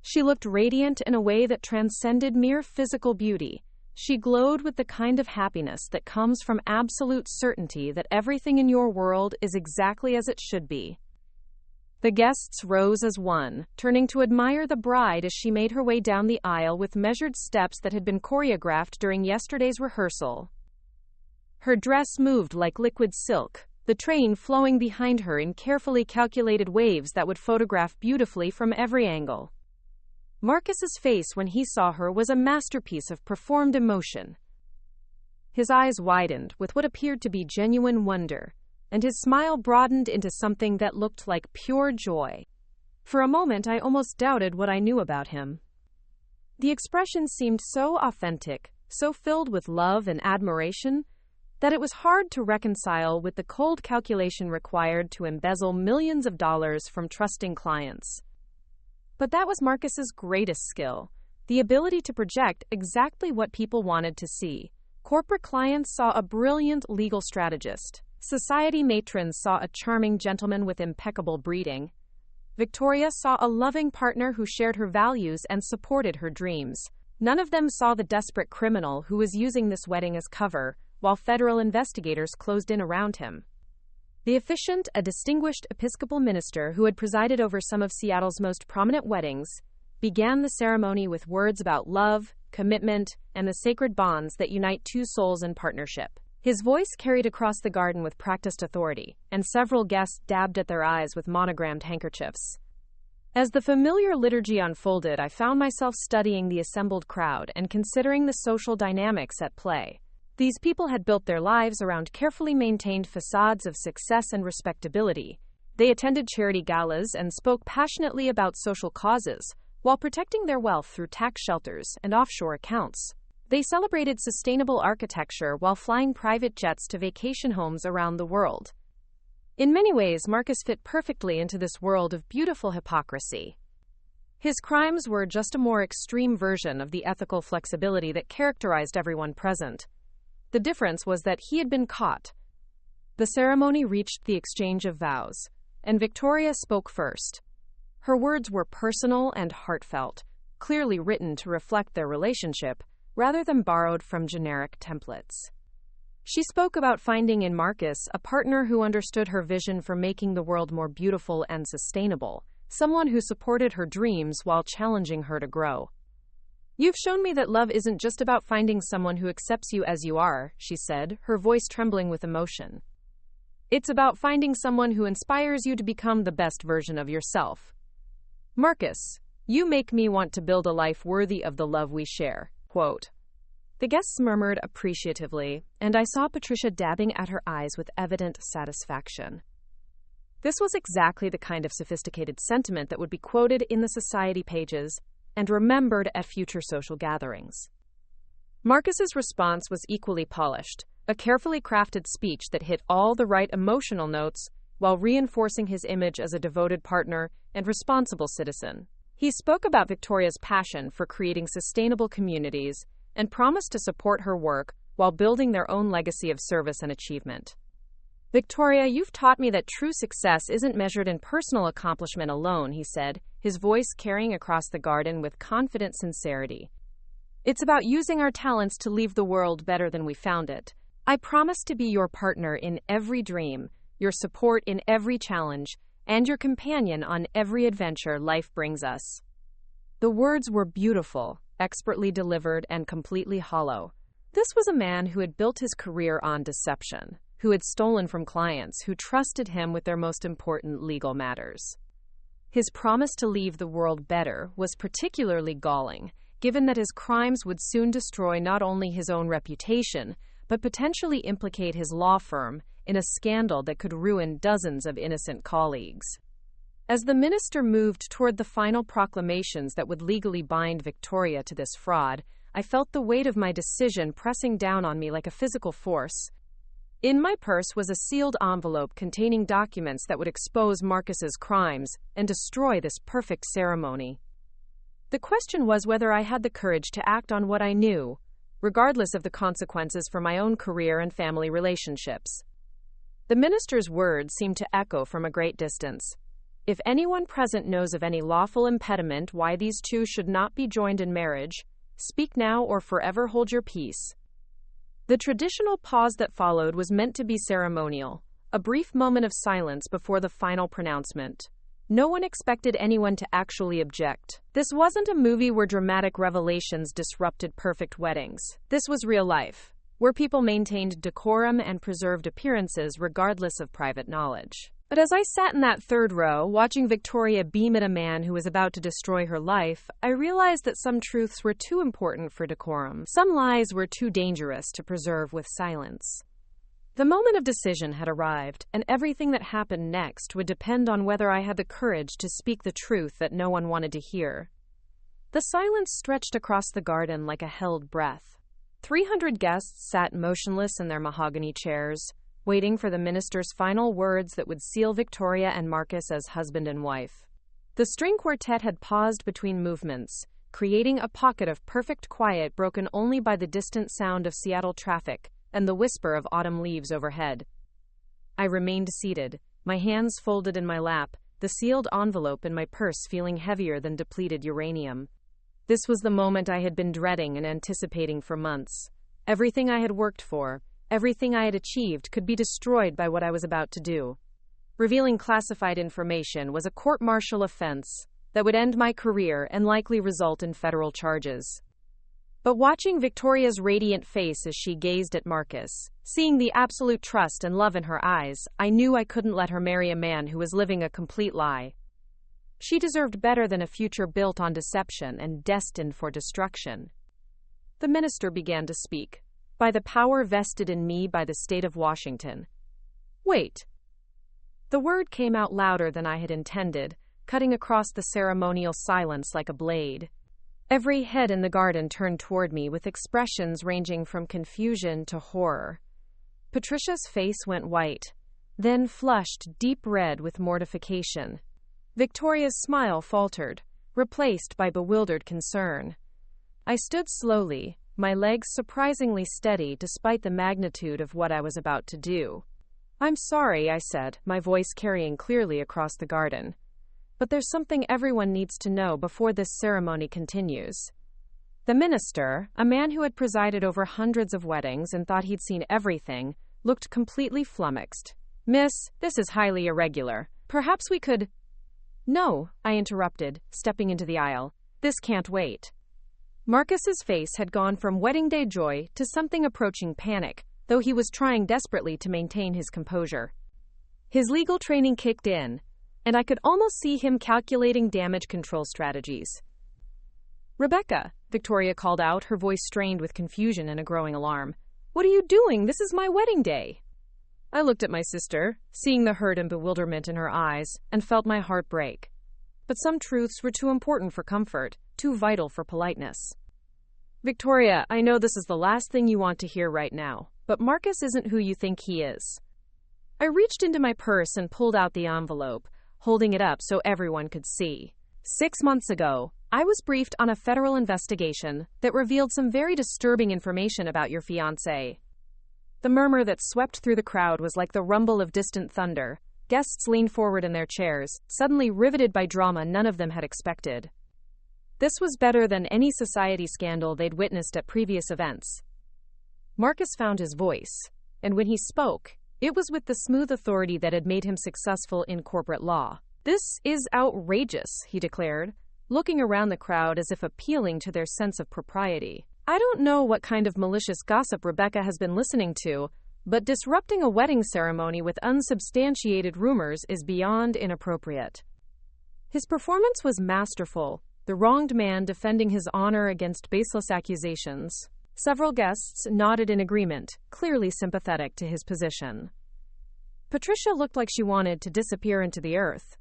She looked radiant in a way that transcended mere physical beauty. She glowed with the kind of happiness that comes from absolute certainty that everything in your world is exactly as it should be. The guests rose as one, turning to admire the bride as she made her way down the aisle with measured steps that had been choreographed during yesterday's rehearsal. Her dress moved like liquid silk, the train flowing behind her in carefully calculated waves that would photograph beautifully from every angle. Marcus's face when he saw her was a masterpiece of performed emotion. His eyes widened with what appeared to be genuine wonder, and his smile broadened into something that looked like pure joy. For a moment, I almost doubted what I knew about him. The expression seemed so authentic, so filled with love and admiration, that it was hard to reconcile with the cold calculation required to embezzle millions of dollars from trusting clients. But that was Marcus's greatest skill, the ability to project exactly what people wanted to see. Corporate clients saw a brilliant legal strategist. Society matrons saw a charming gentleman with impeccable breeding. Victoria saw a loving partner who shared her values and supported her dreams. None of them saw the desperate criminal who was using this wedding as cover, while federal investigators closed in around him. The officiant, a distinguished Episcopal minister who had presided over some of Seattle's most prominent weddings, began the ceremony with words about love, commitment, and the sacred bonds that unite two souls in partnership. His voice carried across the garden with practiced authority, and several guests dabbed at their eyes with monogrammed handkerchiefs. As the familiar liturgy unfolded, I found myself studying the assembled crowd and considering the social dynamics at play. These people had built their lives around carefully maintained facades of success and respectability. They attended charity galas and spoke passionately about social causes, while protecting their wealth through tax shelters and offshore accounts. They celebrated sustainable architecture while flying private jets to vacation homes around the world. In many ways, Marcus fit perfectly into this world of beautiful hypocrisy. His crimes were just a more extreme version of the ethical flexibility that characterized everyone present. The difference was that he had been caught. The ceremony reached the exchange of vows, and Victoria spoke first. Her words were personal and heartfelt, clearly written to reflect their relationship, rather than borrowed from generic templates. She spoke about finding in Marcus a partner who understood her vision for making the world more beautiful and sustainable, someone who supported her dreams while challenging her to grow. "You've shown me that love isn't just about finding someone who accepts you as you are," she said, her voice trembling with emotion. "It's about finding someone who inspires you to become the best version of yourself. Marcus, you make me want to build a life worthy of the love we share." Quote. The guests murmured appreciatively, and I saw Patricia dabbing at her eyes with evident satisfaction. This was exactly the kind of sophisticated sentiment that would be quoted in the society pages and remembered at future social gatherings. Marcus's response was equally polished, a carefully crafted speech that hit all the right emotional notes while reinforcing his image as a devoted partner and responsible citizen. He spoke about Victoria's passion for creating sustainable communities and promised to support her work while building their own legacy of service and achievement. "Victoria, you've taught me that true success isn't measured in personal accomplishment alone," he said, his voice carrying across the garden with confident sincerity. "It's about using our talents to leave the world better than we found it. I promise to be your partner in every dream, your support in every challenge, and your companion on every adventure life brings us." The words were beautiful, expertly delivered, and completely hollow. This was a man who had built his career on deception, who had stolen from clients who trusted him with their most important legal matters. His promise to leave the world better was particularly galling, given that his crimes would soon destroy not only his own reputation, but potentially implicate his law firm in a scandal that could ruin dozens of innocent colleagues. As the minister moved toward the final proclamations that would legally bind Victoria to this fraud, I felt the weight of my decision pressing down on me like a physical force. In my purse was a sealed envelope containing documents that would expose Marcus's crimes and destroy this perfect ceremony. The question was whether I had the courage to act on what I knew, regardless of the consequences for my own career and family relationships. The minister's words seemed to echo from a great distance. If anyone present knows of any lawful impediment why these two should not be joined in marriage, speak now or forever hold your peace. The traditional pause that followed was meant to be ceremonial, a brief moment of silence before the final pronouncement. No one expected anyone to actually object. This wasn't a movie where dramatic revelations disrupted perfect weddings. This was real life, where people maintained decorum and preserved appearances regardless of private knowledge. But as I sat in that third row, watching Victoria beam at a man who was about to destroy her life, I realized that some truths were too important for decorum. Some lies were too dangerous to preserve with silence. The moment of decision had arrived, and everything that happened next would depend on whether I had the courage to speak the truth that no one wanted to hear. The silence stretched across the garden like a held breath. 300 guests sat motionless in their mahogany chairs, waiting for the minister's final words that would seal Victoria and Marcus as husband and wife. The string quartet had paused between movements, creating a pocket of perfect quiet broken only by the distant sound of Seattle traffic and the whisper of autumn leaves overhead. I remained seated, my hands folded in my lap, the sealed envelope in my purse feeling heavier than depleted uranium. This was the moment I had been dreading and anticipating for months. Everything I had worked for, everything I had achieved could be destroyed by what I was about to do. Revealing classified information was a court-martial offense that would end my career and likely result in federal charges. But watching Victoria's radiant face as she gazed at Marcus, seeing the absolute trust and love in her eyes, I knew I couldn't let her marry a man who was living a complete lie. She deserved better than a future built on deception and destined for destruction. The minister began to speak. By the power vested in me by the state of Washington. Wait. The word came out louder than I had intended, cutting across the ceremonial silence like a blade. Every head in the garden turned toward me with expressions ranging from confusion to horror. Patricia's face went white, then flushed deep red with mortification. Victoria's smile faltered, replaced by bewildered concern. I stood slowly, my legs surprisingly steady despite the magnitude of what I was about to do. "I'm sorry," I said, my voice carrying clearly across the garden. "But there's something everyone needs to know before this ceremony continues." The minister, a man who had presided over hundreds of weddings and thought he'd seen everything, looked completely flummoxed. "Miss, this is highly irregular. Perhaps we could—" "No," I interrupted, stepping into the aisle. "This can't wait." Marcus's face had gone from wedding day joy to something approaching panic, though he was trying desperately to maintain his composure. His legal training kicked in, and I could almost see him calculating damage control strategies. "Rebecca," Victoria called out, her voice strained with confusion and a growing alarm. "What are you doing? This is my wedding day." I looked at my sister, seeing the hurt and bewilderment in her eyes, and felt my heart break. But some truths were too important for comfort, too vital for politeness. "Victoria, I know this is the last thing you want to hear right now, but Marcus isn't who you think he is." I reached into my purse and pulled out the envelope, holding it up so everyone could see. 6 months ago, I was briefed on a federal investigation that revealed some very disturbing information about your fiancé. The murmur that swept through the crowd was like the rumble of distant thunder. Guests leaned forward in their chairs, suddenly riveted by drama none of them had expected. This was better than any society scandal they'd witnessed at previous events. Marcus found his voice, and when he spoke, it was with the smooth authority that had made him successful in corporate law. "This is outrageous," he declared, looking around the crowd as if appealing to their sense of propriety. "I don't know what kind of malicious gossip Rebecca has been listening to, but disrupting a wedding ceremony with unsubstantiated rumors is beyond inappropriate." His performance was masterful, the wronged man defending his honor against baseless accusations. Several guests nodded in agreement, clearly sympathetic to his position. Patricia looked like she wanted to disappear into the earth.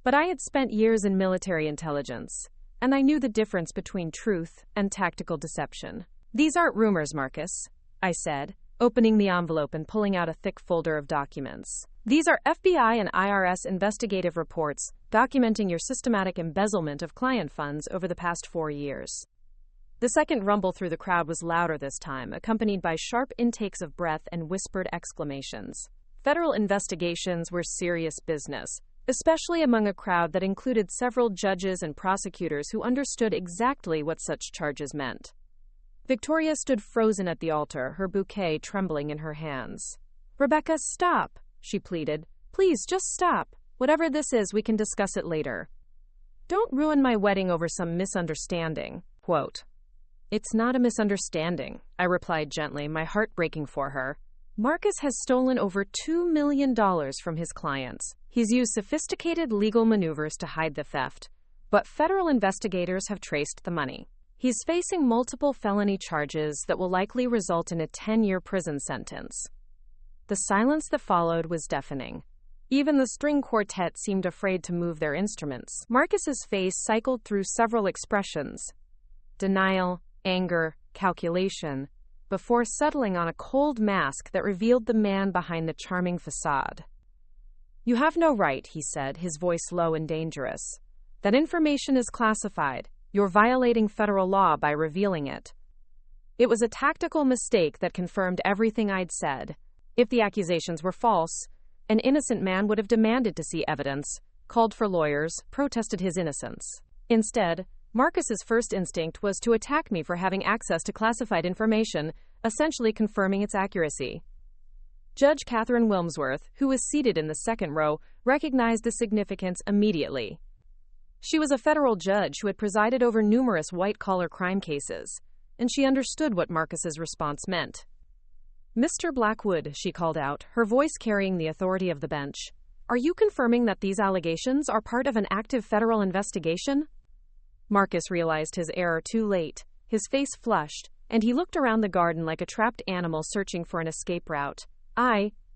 But I had spent years in military intelligence, and I knew the difference between truth and tactical deception. These aren't rumors, Marcus, I said, opening the envelope and pulling out a thick folder of documents. These are FBI and IRS investigative reports documenting your systematic embezzlement of client funds over the past 4 years. The second rumble through the crowd was louder this time, accompanied by sharp intakes of breath and whispered exclamations. Federal investigations were serious business, especially among a crowd that included several judges and prosecutors who understood exactly what such charges meant. Victoria stood frozen at the altar, her bouquet trembling in her hands. "Rebecca, stop," she pleaded. "Please, just stop. Whatever this is, we can discuss it later. Don't ruin my wedding over some misunderstanding." Quote. "It's not a misunderstanding," I replied gently, my heart breaking for her. "Marcus has stolen over $2 million from his clients. He's used sophisticated legal maneuvers to hide the theft, but federal investigators have traced the money. He's facing multiple felony charges that will likely result in a 10-year prison sentence." The silence that followed was deafening. Even the string quartet seemed afraid to move their instruments. Marcus's face cycled through several expressions: denial, anger, calculation, before settling on a cold mask that revealed the man behind the charming facade. "You have no right," he said, his voice low and dangerous. "That information is classified. You're violating federal law by revealing it." It was a tactical mistake that confirmed everything I'd said. If the accusations were false, an innocent man would have demanded to see evidence, called for lawyers, protested his innocence. Instead, Marcus's first instinct was to attack me for having access to classified information, essentially confirming its accuracy. Judge Catherine Wilmsworth, who was seated in the second row, recognized the significance immediately. She was a federal judge who had presided over numerous white-collar crime cases, and she understood what Marcus's response meant. "Mr. Blackwood," she called out, her voice carrying the authority of the bench, "are you confirming that these allegations are part of an active federal investigation?" Marcus realized his error too late. His face flushed, and he looked around the garden like a trapped animal searching for an escape route.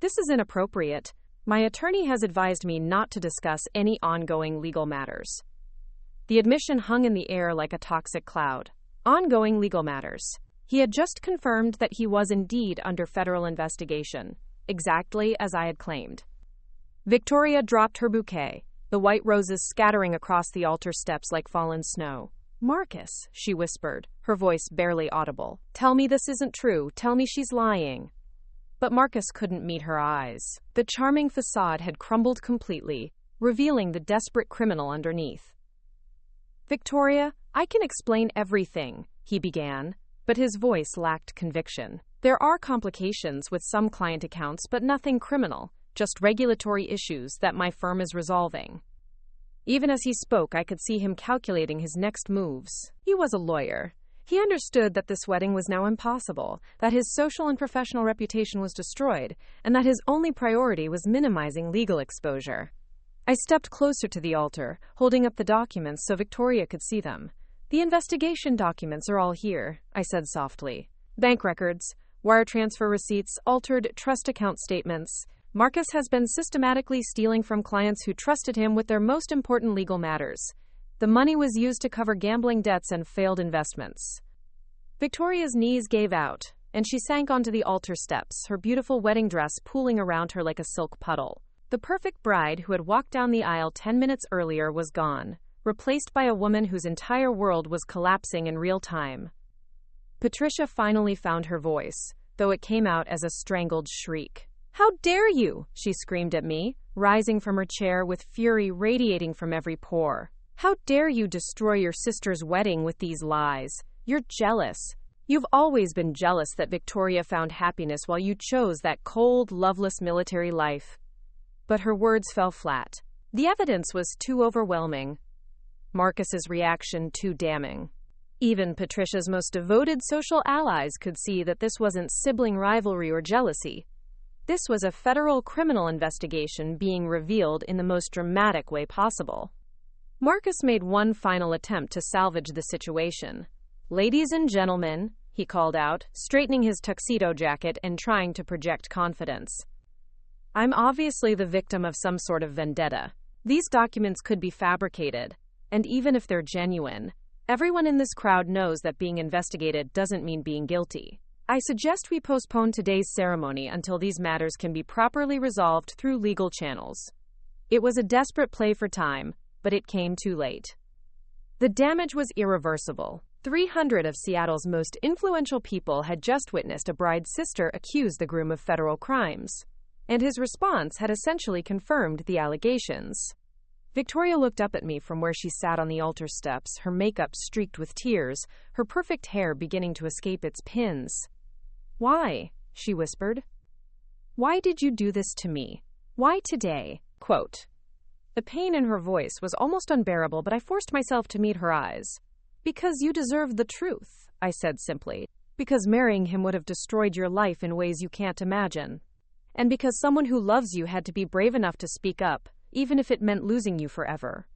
This is inappropriate. My attorney has advised me not to discuss any ongoing legal matters." The admission hung in the air like a toxic cloud. Ongoing legal matters. He had just confirmed that he was indeed under federal investigation, exactly as I had claimed. Victoria dropped her bouquet, the white roses scattering across the altar steps like fallen snow. "Marcus," she whispered, her voice barely audible. "Tell me this isn't true. Tell me she's lying." But Marcus couldn't meet her eyes. The charming facade had crumbled completely, revealing the desperate criminal underneath. "Victoria, I can explain everything," he began, but his voice lacked conviction. "There are complications with some client accounts, but nothing criminal, just regulatory issues that my firm is resolving." Even as he spoke, I could see him calculating his next moves. He was a lawyer. He understood that this wedding was now impossible, that his social and professional reputation was destroyed, and that his only priority was minimizing legal exposure. I stepped closer to the altar, holding up the documents so Victoria could see them. "The investigation documents are all here," I said softly. "Bank records, wire transfer receipts, altered trust account statements. Marcus has been systematically stealing from clients who trusted him with their most important legal matters. The money was used to cover gambling debts and failed investments." Victoria's knees gave out, and she sank onto the altar steps, her beautiful wedding dress pooling around her like a silk puddle. The perfect bride who had walked down the aisle 10 minutes earlier was gone, replaced by a woman whose entire world was collapsing in real time. Patricia finally found her voice, though it came out as a strangled shriek. "How dare you!" she screamed at me, rising from her chair with fury radiating from every pore. "How dare you destroy your sister's wedding with these lies? You're jealous. You've always been jealous that Victoria found happiness while you chose that cold, loveless military life." But her words fell flat. The evidence was too overwhelming. Marcus's reaction too damning. Even Patricia's most devoted social allies could see that this wasn't sibling rivalry or jealousy. This was a federal criminal investigation being revealed in the most dramatic way possible. Marcus made one final attempt to salvage the situation. "Ladies and gentlemen," he called out, straightening his tuxedo jacket and trying to project confidence. "I'm obviously the victim of some sort of vendetta. These documents could be fabricated, and even if they're genuine, everyone in this crowd knows that being investigated doesn't mean being guilty. I suggest we postpone today's ceremony until these matters can be properly resolved through legal channels. It was a desperate play for time, but it came too late. The damage was irreversible. 300 of Seattle's most influential people had just witnessed a bride's sister accuse the groom of federal crimes, and his response had essentially confirmed the allegations. Victoria looked up at me from where she sat on the altar steps, her makeup streaked with tears, her perfect hair beginning to escape its pins. "Why?" she whispered. "Why did you do this to me? Why today?" Quote. The pain in her voice was almost unbearable, but I forced myself to meet her eyes. "Because you deserve the truth," I said simply. "Because marrying him would have destroyed your life in ways you can't imagine. And because someone who loves you had to be brave enough to speak up, even if it meant losing you forever."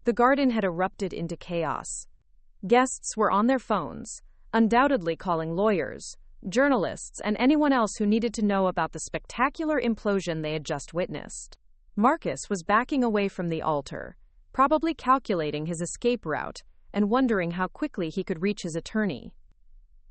The garden had erupted into chaos. Guests were on their phones, undoubtedly calling lawyers, journalists, and anyone else who needed to know about the spectacular implosion they had just witnessed. Marcus was backing away from the altar, probably calculating his escape route and wondering how quickly he could reach his attorney.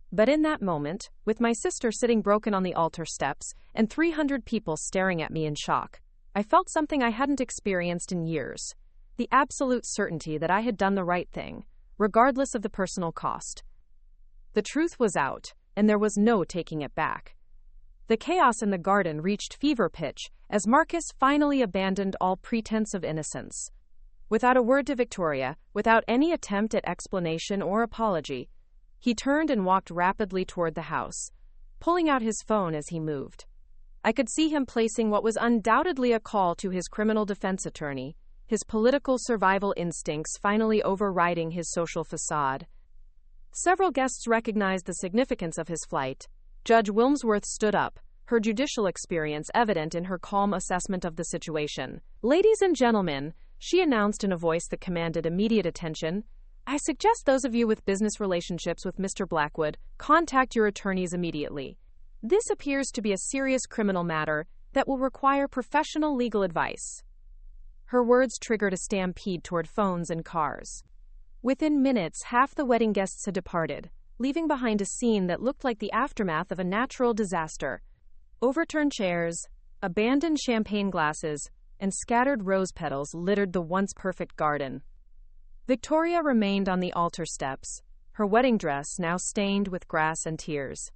But in that moment, with my sister sitting broken on the altar steps and 300 people staring at me in shock, I felt something I hadn't experienced in years: the absolute certainty that I had done the right thing, regardless of the personal cost. The truth was out, and there was no taking it back. The chaos in the garden reached fever pitch as Marcus finally abandoned all pretense of innocence. Without a word to Victoria, without any attempt at explanation or apology, he turned and walked rapidly toward the house, pulling out his phone as he moved. I could see him placing what was undoubtedly a call to his criminal defense attorney, his political survival instincts finally overriding his social facade. Several guests recognized the significance of his flight. Judge Wilmsworth stood up, her judicial experience evident in her calm assessment of the situation. "Ladies and gentlemen," she announced in a voice that commanded immediate attention, "I suggest those of you with business relationships with Mr. Blackwood contact your attorneys immediately. This appears to be a serious criminal matter that will require professional legal advice." Her words triggered a stampede toward phones and cars. Within minutes, half the wedding guests had departed, leaving behind a scene that looked like the aftermath of a natural disaster. Overturned chairs, abandoned champagne glasses, and scattered rose petals littered the once perfect garden. Victoria remained on the altar steps, her wedding dress now stained with grass and tears.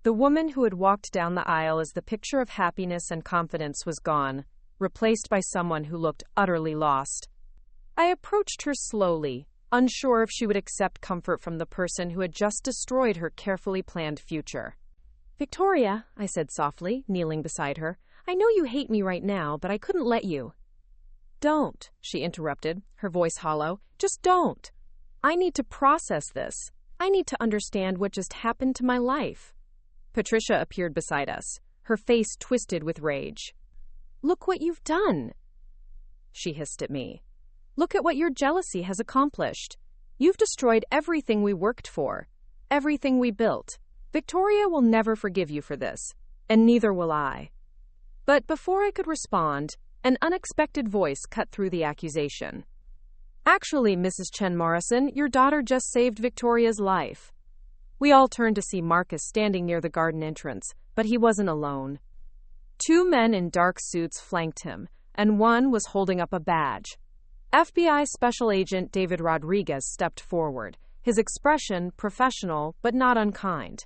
The woman who had walked down the aisle as the picture of happiness and confidence was gone, replaced by someone who looked utterly lost. I approached her slowly, unsure if she would accept comfort from the person who had just destroyed her carefully planned future. "Victoria," I said softly, kneeling beside her, "I know you hate me right now, but I couldn't let you." "Don't," she interrupted, her voice hollow. "Just don't. I need to process this. I need to understand what just happened to my life." Patricia appeared beside us, her face twisted with rage. "Look what you've done," she hissed at me. "Look at what your jealousy has accomplished. You've destroyed everything we worked for, everything we built. Victoria will never forgive you for this, and neither will I." But before I could respond, an unexpected voice cut through the accusation. "Actually, Mrs. Chen Morrison, your daughter just saved Victoria's life." We all turned to see Marcus standing near the garden entrance, but he wasn't alone. 2 men in dark suits flanked him, and one was holding up a badge. FBI Special Agent David Rodriguez stepped forward, his expression professional but not unkind.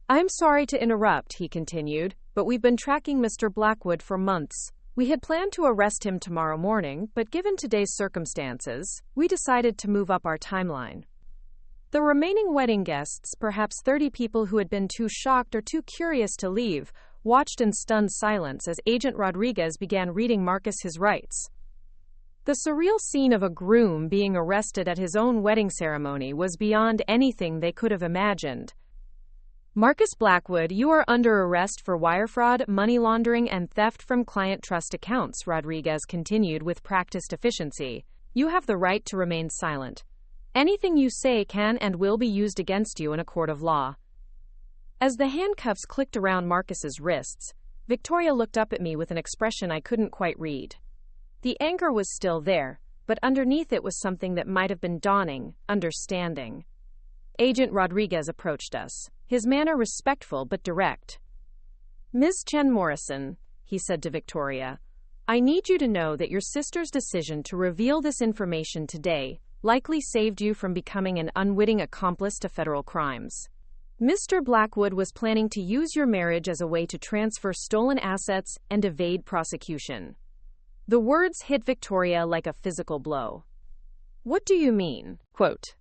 "I'm sorry to interrupt," he continued, "but we've been tracking Mr. Blackwood for months. We had planned to arrest him tomorrow morning, but given today's circumstances, we decided to move up our timeline." The remaining wedding guests, perhaps 30 people who had been too shocked or too curious to leave, watched in stunned silence as Agent Rodriguez began reading Marcus his rights. The surreal scene of a groom being arrested at his own wedding ceremony was beyond anything they could have imagined. "Marcus Blackwood, you are under arrest for wire fraud, money laundering, and theft from client trust accounts," Rodriguez continued with practiced efficiency. "You have the right to remain silent. Anything you say can and will be used against you in a court of law." As the handcuffs clicked around Marcus's wrists, Victoria looked up at me with an expression I couldn't quite read. The anger was still there, but underneath it was something that might have been dawning: understanding. Agent Rodriguez approached us, his manner respectful but direct. "Ms. Chen Morrison," he said to Victoria, "I need you to know that your sister's decision to reveal this information today likely saved you from becoming an unwitting accomplice to federal crimes. Mr. Blackwood was planning to use your marriage as a way to transfer stolen assets and evade prosecution." The words hit Victoria like a physical blow. "What do you mean?" Quote,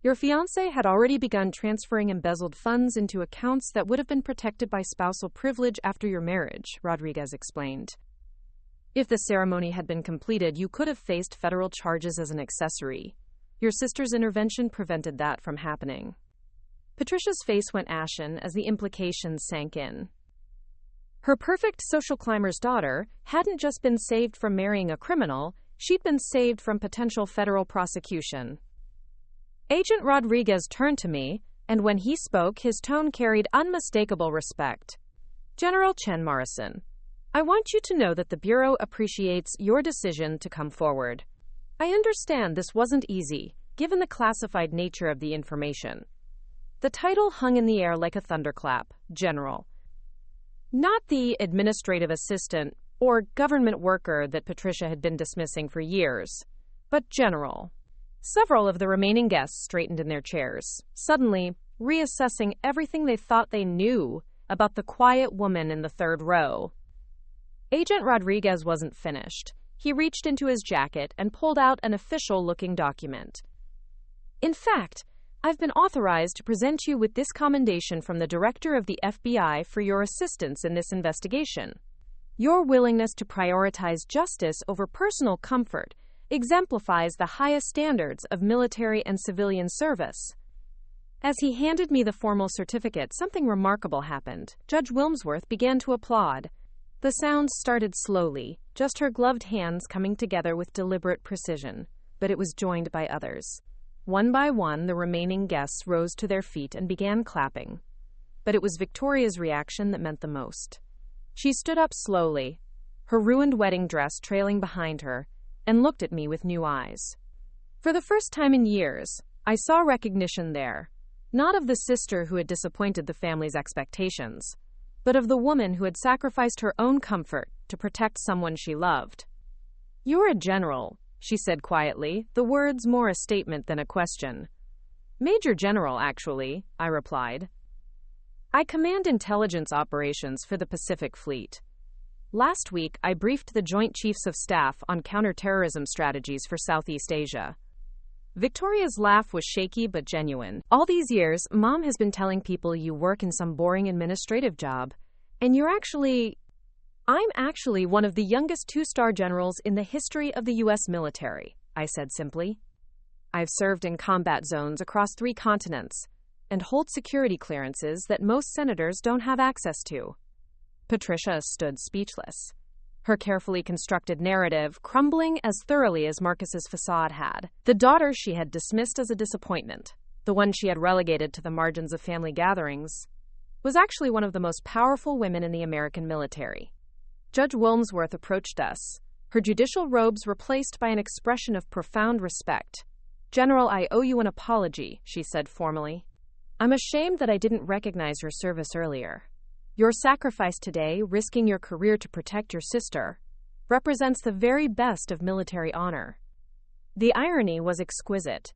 "Your fiancé had already begun transferring embezzled funds into accounts that would have been protected by spousal privilege after your marriage," Rodriguez explained. "If the ceremony had been completed, you could have faced federal charges as an accessory. Your sister's intervention prevented that from happening." Patricia's face went ashen as the implications sank in. Her perfect social climber's daughter hadn't just been saved from marrying a criminal, she'd been saved from potential federal prosecution. Agent Rodriguez turned to me, and when he spoke, his tone carried unmistakable respect. "General Chen Morrison, I want you to know that the Bureau appreciates your decision to come forward. I understand this wasn't easy, given the classified nature of the information." The title hung in the air like a thunderclap: General. Not the administrative assistant or government worker that Patricia had been dismissing for years, but General. Several of the remaining guests straightened in their chairs, suddenly reassessing everything they thought they knew about the quiet woman in the third row. Agent Rodriguez wasn't finished. He reached into his jacket and pulled out an official-looking document. "In fact, I've been authorized to present you with this commendation from the Director of the FBI for your assistance in this investigation. Your willingness to prioritize justice over personal comfort exemplifies the highest standards of military and civilian service." As he handed me the formal certificate, something remarkable happened. Judge Wilmsworth began to applaud. The sound started slowly, just her gloved hands coming together with deliberate precision, but it was joined by others. One by one, the remaining guests rose to their feet and began clapping. But it was Victoria's reaction that meant the most. She stood up slowly, her ruined wedding dress trailing behind her, and looked at me with new eyes. For the first time in years, I saw recognition there, not of the sister who had disappointed the family's expectations, but of the woman who had sacrificed her own comfort to protect someone she loved. "You're a general," she said quietly, the words more a statement than a question. "Major General, actually," I replied. "I command intelligence operations for the Pacific Fleet. Last week, I briefed the Joint Chiefs of Staff on counterterrorism strategies for Southeast Asia." Victoria's laugh was shaky but genuine. "All these years, Mom has been telling people you work in some boring administrative job, and I'm actually one of the youngest two-star generals in the history of the U.S. military," I said simply. "I've served in combat zones across 3 continents and hold security clearances that most senators don't have access to." Patricia stood speechless, her carefully constructed narrative crumbling as thoroughly as Marcus's facade had. The daughter she had dismissed as a disappointment, the one she had relegated to the margins of family gatherings, was actually one of the most powerful women in the American military. Judge Wilmsworth approached us, her judicial robes replaced by an expression of profound respect. "General, I owe you an apology," she said formally. "I'm ashamed that I didn't recognize your service earlier. Your sacrifice today, risking your career to protect your sister, represents the very best of military honor." The irony was exquisite.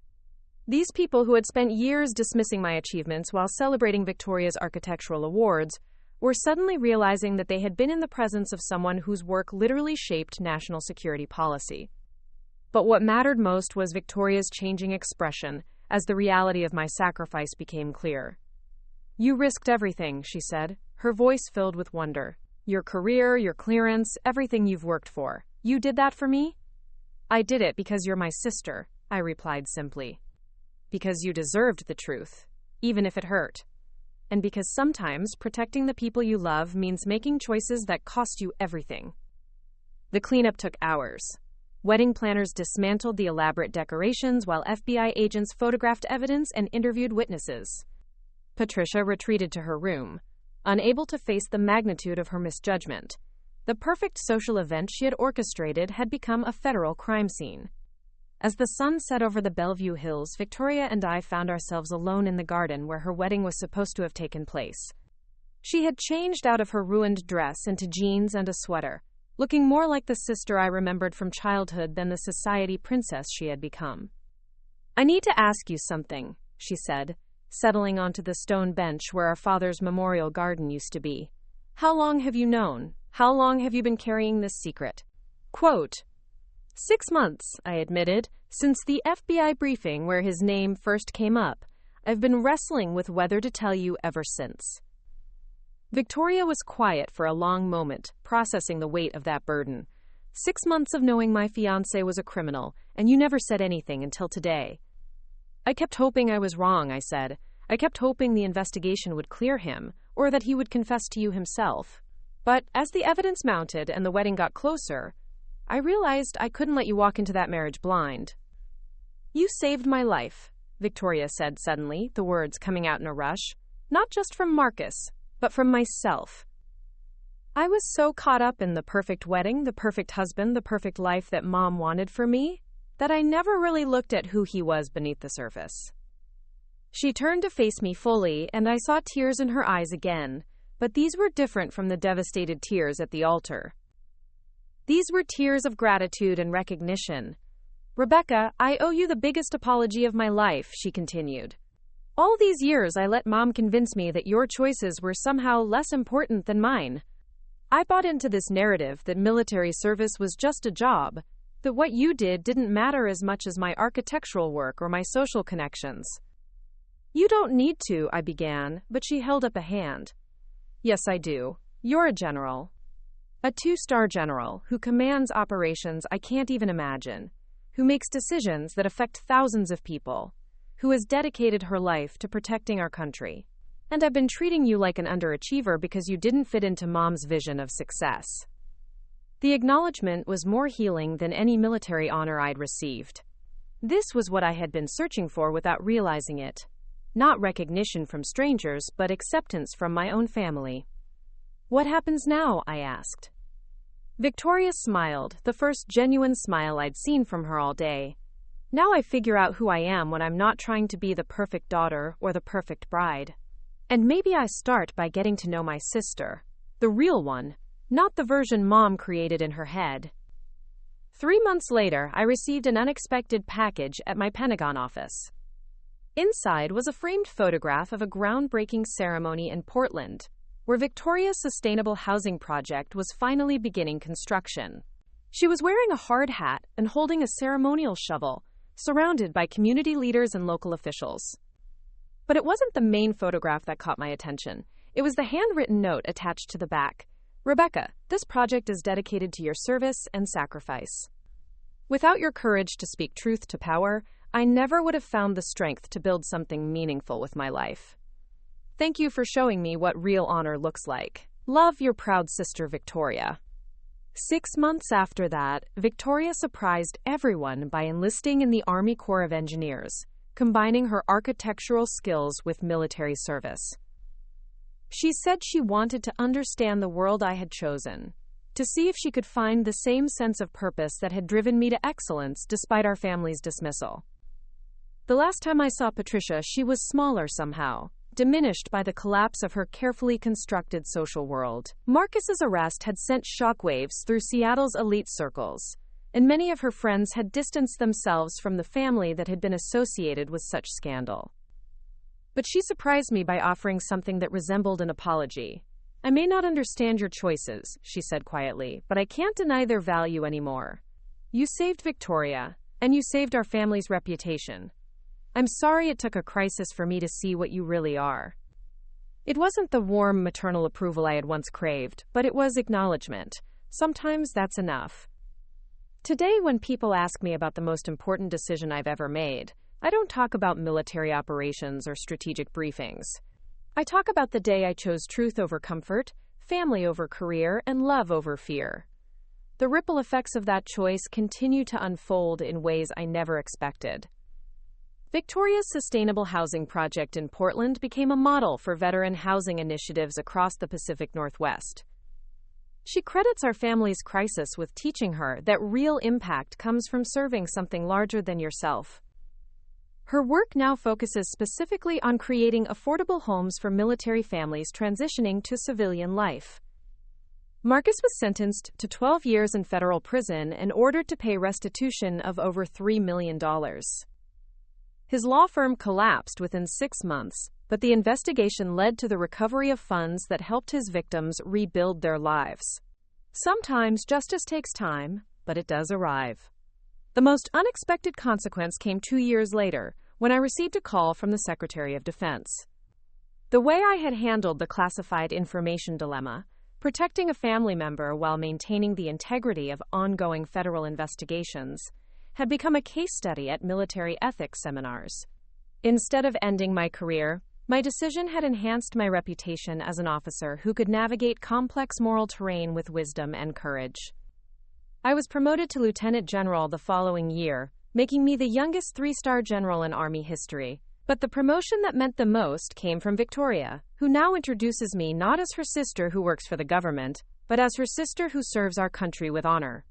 These people who had spent years dismissing my achievements while celebrating Victoria's architectural awards were suddenly realizing that they had been in the presence of someone whose work literally shaped national security policy. But what mattered most was Victoria's changing expression as the reality of my sacrifice became clear. "You risked everything," she said, her voice filled with wonder. "Your career, your clearance, everything you've worked for. You did that for me?" "I did it because you're my sister," I replied simply. "Because you deserved the truth, even if it hurt. And because sometimes protecting the people you love means making choices that cost you everything." The cleanup took hours. Wedding planners dismantled the elaborate decorations while FBI agents photographed evidence and interviewed witnesses. Patricia retreated to her room, unable to face the magnitude of her misjudgment. The perfect social event she had orchestrated had become a federal crime scene. As the sun set over the Bellevue Hills, Victoria and I found ourselves alone in the garden where her wedding was supposed to have taken place. She had changed out of her ruined dress into jeans and a sweater, looking more like the sister I remembered from childhood than the society princess she had become. "I need to ask you something," she said, settling onto the stone bench where our father's memorial garden used to be. "How long have you known? How long have you been carrying this secret?" Quote, 6 months, I admitted. Since the FBI briefing where his name first came up, I've been wrestling with whether to tell you ever since. Victoria was quiet for a long moment, processing the weight of that burden. 6 months of knowing my fiancé was a criminal, and you never said anything until today. I kept hoping I was wrong, I said. I kept hoping the investigation would clear him, or that he would confess to you himself. But as the evidence mounted and the wedding got closer, I realized I couldn't let you walk into that marriage blind. You saved my life, Victoria said suddenly, the words coming out in a rush. Not just from Marcus, but from myself. I was so caught up in the perfect wedding, the perfect husband, the perfect life that Mom wanted for me, that I never really looked at who he was beneath the surface. She turned to face me fully, and I saw tears in her eyes again, but these were different from the devastated tears at the altar. These were tears of gratitude and recognition. Rebecca, I owe you the biggest apology of my life, she continued. All these years I let Mom convince me that your choices were somehow less important than mine. I bought into this narrative that military service was just a job, that what you did didn't matter as much as my architectural work or my social connections. You don't need to, I began, but she held up a hand. Yes, I do. You're a general. A 2-star general who commands operations I can't even imagine, who makes decisions that affect thousands of people, who has dedicated her life to protecting our country. And I've been treating you like an underachiever because you didn't fit into Mom's vision of success. The acknowledgement was more healing than any military honor I'd received. This was what I had been searching for without realizing it. Not recognition from strangers, but acceptance from my own family. What happens now? I asked. Victoria smiled, the first genuine smile I'd seen from her all day. Now I figure out who I am when I'm not trying to be the perfect daughter or the perfect bride. And maybe I start by getting to know my sister, the real one, not the version Mom created in her head. 3 months later, I received an unexpected package at my Pentagon office. Inside was a framed photograph of a groundbreaking ceremony in Portland, where Victoria's sustainable housing project was finally beginning construction. She was wearing a hard hat and holding a ceremonial shovel, surrounded by community leaders and local officials. But it wasn't the main photograph that caught my attention. It was the handwritten note attached to the back. Rebecca, this project is dedicated to your service and sacrifice. Without your courage to speak truth to power, I never would have found the strength to build something meaningful with my life. Thank you for showing me what real honor looks like. Love, your proud sister, Victoria. 6 months after that, Victoria surprised everyone by enlisting in the Army Corps of Engineers, combining her architectural skills with military service. She said she wanted to understand the world I had chosen, to see if she could find the same sense of purpose that had driven me to excellence despite our family's dismissal. The last time I saw Patricia, she was smaller somehow, diminished by the collapse of her carefully constructed social world. Marcus's arrest had sent shockwaves through Seattle's elite circles, and many of her friends had distanced themselves from the family that had been associated with such scandal. But she surprised me by offering something that resembled an apology. I may not understand your choices, she said quietly, but I can't deny their value anymore. You saved Victoria, and you saved our family's reputation. I'm sorry it took a crisis for me to see what you really are. It wasn't the warm maternal approval I had once craved, but it was acknowledgement. Sometimes that's enough. Today, when people ask me about the most important decision I've ever made, I don't talk about military operations or strategic briefings. I talk about the day I chose truth over comfort, family over career, and love over fear. The ripple effects of that choice continue to unfold in ways I never expected. Victoria's sustainable housing project in Portland became a model for veteran housing initiatives across the Pacific Northwest. She credits our family's crisis with teaching her that real impact comes from serving something larger than yourself. Her work now focuses specifically on creating affordable homes for military families transitioning to civilian life. Marcus was sentenced to 12 years in federal prison and ordered to pay restitution of over $3 million. His law firm collapsed within 6 months, but the investigation led to the recovery of funds that helped his victims rebuild their lives. Sometimes justice takes time, but it does arrive. The most unexpected consequence came 2 years later, when I received a call from the Secretary of Defense. The way I had handled the classified information dilemma, protecting a family member while maintaining the integrity of ongoing federal investigations, had become a case study at military ethics seminars. Instead of ending my career, my decision had enhanced my reputation as an officer who could navigate complex moral terrain with wisdom and courage. I was promoted to lieutenant general the following year, making me the youngest 3-star general in Army history. But the promotion that meant the most came from Victoria, who now introduces me not as her sister who works for the government, but as her sister who serves our country with honor.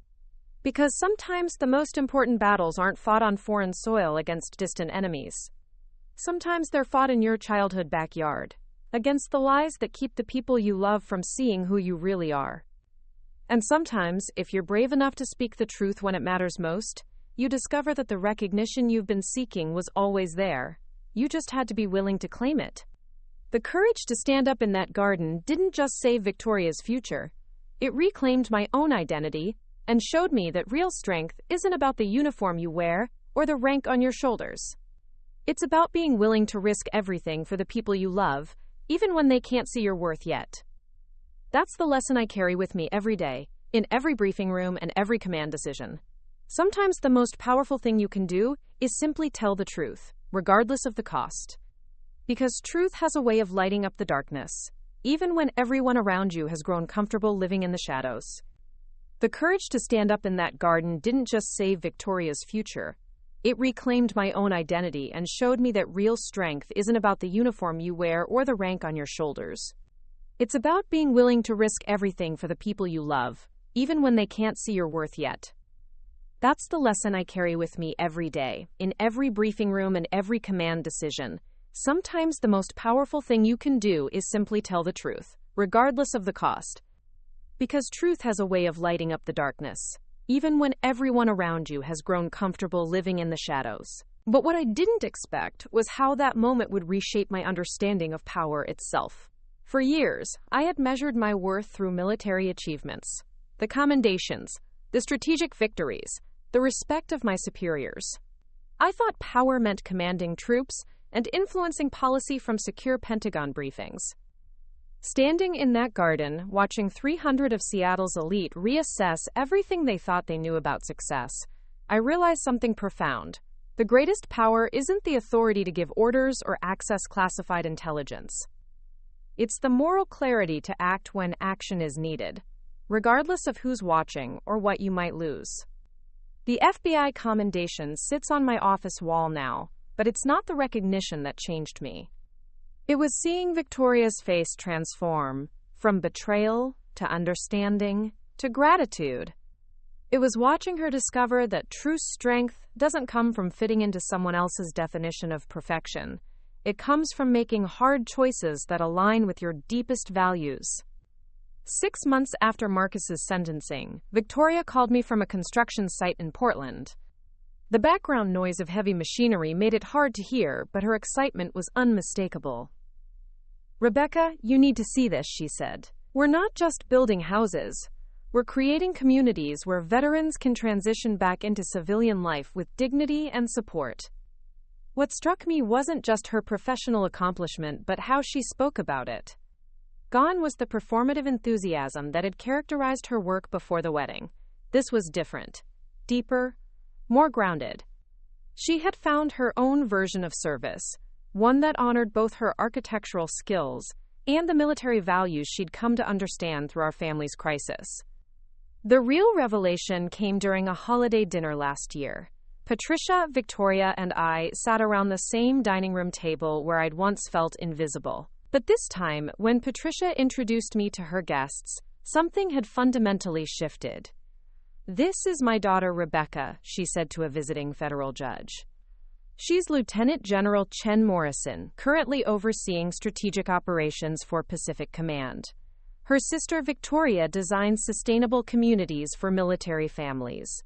Because sometimes the most important battles aren't fought on foreign soil against distant enemies. Sometimes they're fought in your childhood backyard, against the lies that keep the people you love from seeing who you really are. And sometimes, if you're brave enough to speak the truth when it matters most, you discover that the recognition you've been seeking was always there. You just had to be willing to claim it. The courage to stand up in that garden didn't just save Victoria's future. It reclaimed my own identity and showed me that real strength isn't about the uniform you wear or the rank on your shoulders. It's about being willing to risk everything for the people you love, even when they can't see your worth yet. That's the lesson I carry with me every day, in every briefing room and every command decision. Sometimes the most powerful thing you can do is simply tell the truth, regardless of the cost. Because truth has a way of lighting up the darkness, even when everyone around you has grown comfortable living in the shadows. The courage to stand up in that garden didn't just save Victoria's future. It reclaimed my own identity and showed me that real strength isn't about the uniform you wear or the rank on your shoulders. It's about being willing to risk everything for the people you love, even when they can't see your worth yet. That's the lesson I carry with me every day, in every briefing room and every command decision. Sometimes the most powerful thing you can do is simply tell the truth, regardless of the cost. Because truth has a way of lighting up the darkness, even when everyone around you has grown comfortable living in the shadows. But what I didn't expect was how that moment would reshape my understanding of power itself. For years, I had measured my worth through military achievements, the commendations, the strategic victories, the respect of my superiors. I thought power meant commanding troops and influencing policy from secure Pentagon briefings. Standing in that garden, watching 300 of Seattle's elite reassess everything they thought they knew about success, I realized something profound. The greatest power isn't the authority to give orders or access classified intelligence. It's the moral clarity to act when action is needed, regardless of who's watching or what you might lose. The FBI commendation sits on my office wall now, but it's not the recognition that changed me. It was seeing Victoria's face transform, from betrayal to understanding to gratitude. It was watching her discover that true strength doesn't come from fitting into someone else's definition of perfection. It comes from making hard choices that align with your deepest values. 6 months after Marcus's sentencing, Victoria called me from a construction site in Portland. The background noise of heavy machinery made it hard to hear, but her excitement was unmistakable. "Rebecca, you need to see this," she said. "We're not just building houses. We're creating communities where veterans can transition back into civilian life with dignity and support." What struck me wasn't just her professional accomplishment, but how she spoke about it. Gone was the performative enthusiasm that had characterized her work before the wedding. This was different, deeper, more grounded. She had found her own version of service, one that honored both her architectural skills and the military values she'd come to understand through our family's crisis. The real revelation came during a holiday dinner last year. Patricia, Victoria, and I sat around the same dining room table where I'd once felt invisible. But this time, when Patricia introduced me to her guests, Something had fundamentally shifted. "This is my daughter Rebecca," she said to a visiting federal judge. "She's Lieutenant General Chen Morrison, currently overseeing strategic operations for Pacific Command. Her sister Victoria designs sustainable communities for military families.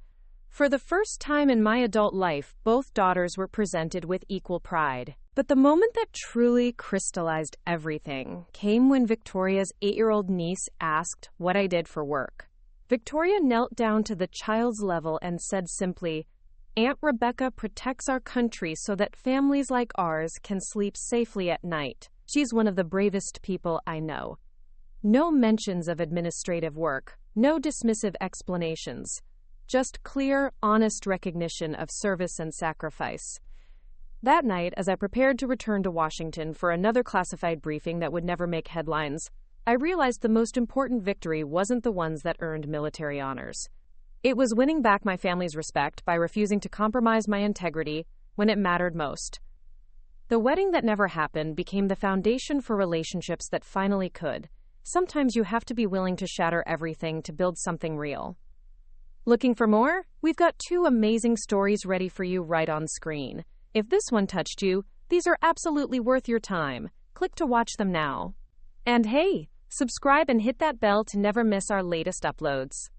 For the first time in my adult life, both daughters were presented with equal pride. But the moment that truly crystallized everything came when Victoria's 8-year-old niece asked what I did for work. Victoria knelt down to the child's level and said simply, 'Aunt Rebecca protects our country so that families like ours can sleep safely at night. She's one of the bravest people I know.' No mentions of administrative work, no dismissive explanations. Just clear, honest recognition of service and sacrifice." That night, as I prepared to return to Washington for another classified briefing that would never make headlines, I realized the most important victory wasn't the ones that earned military honors. It was winning back my family's respect by refusing to compromise my integrity when it mattered most. The wedding that never happened became the foundation for relationships that finally could. Sometimes you have to be willing to shatter everything to build something real. Looking for more? We've got 2 amazing stories ready for you right on screen. If this one touched you, these are absolutely worth your time. Click to watch them now. And hey, subscribe and hit that bell to never miss our latest uploads.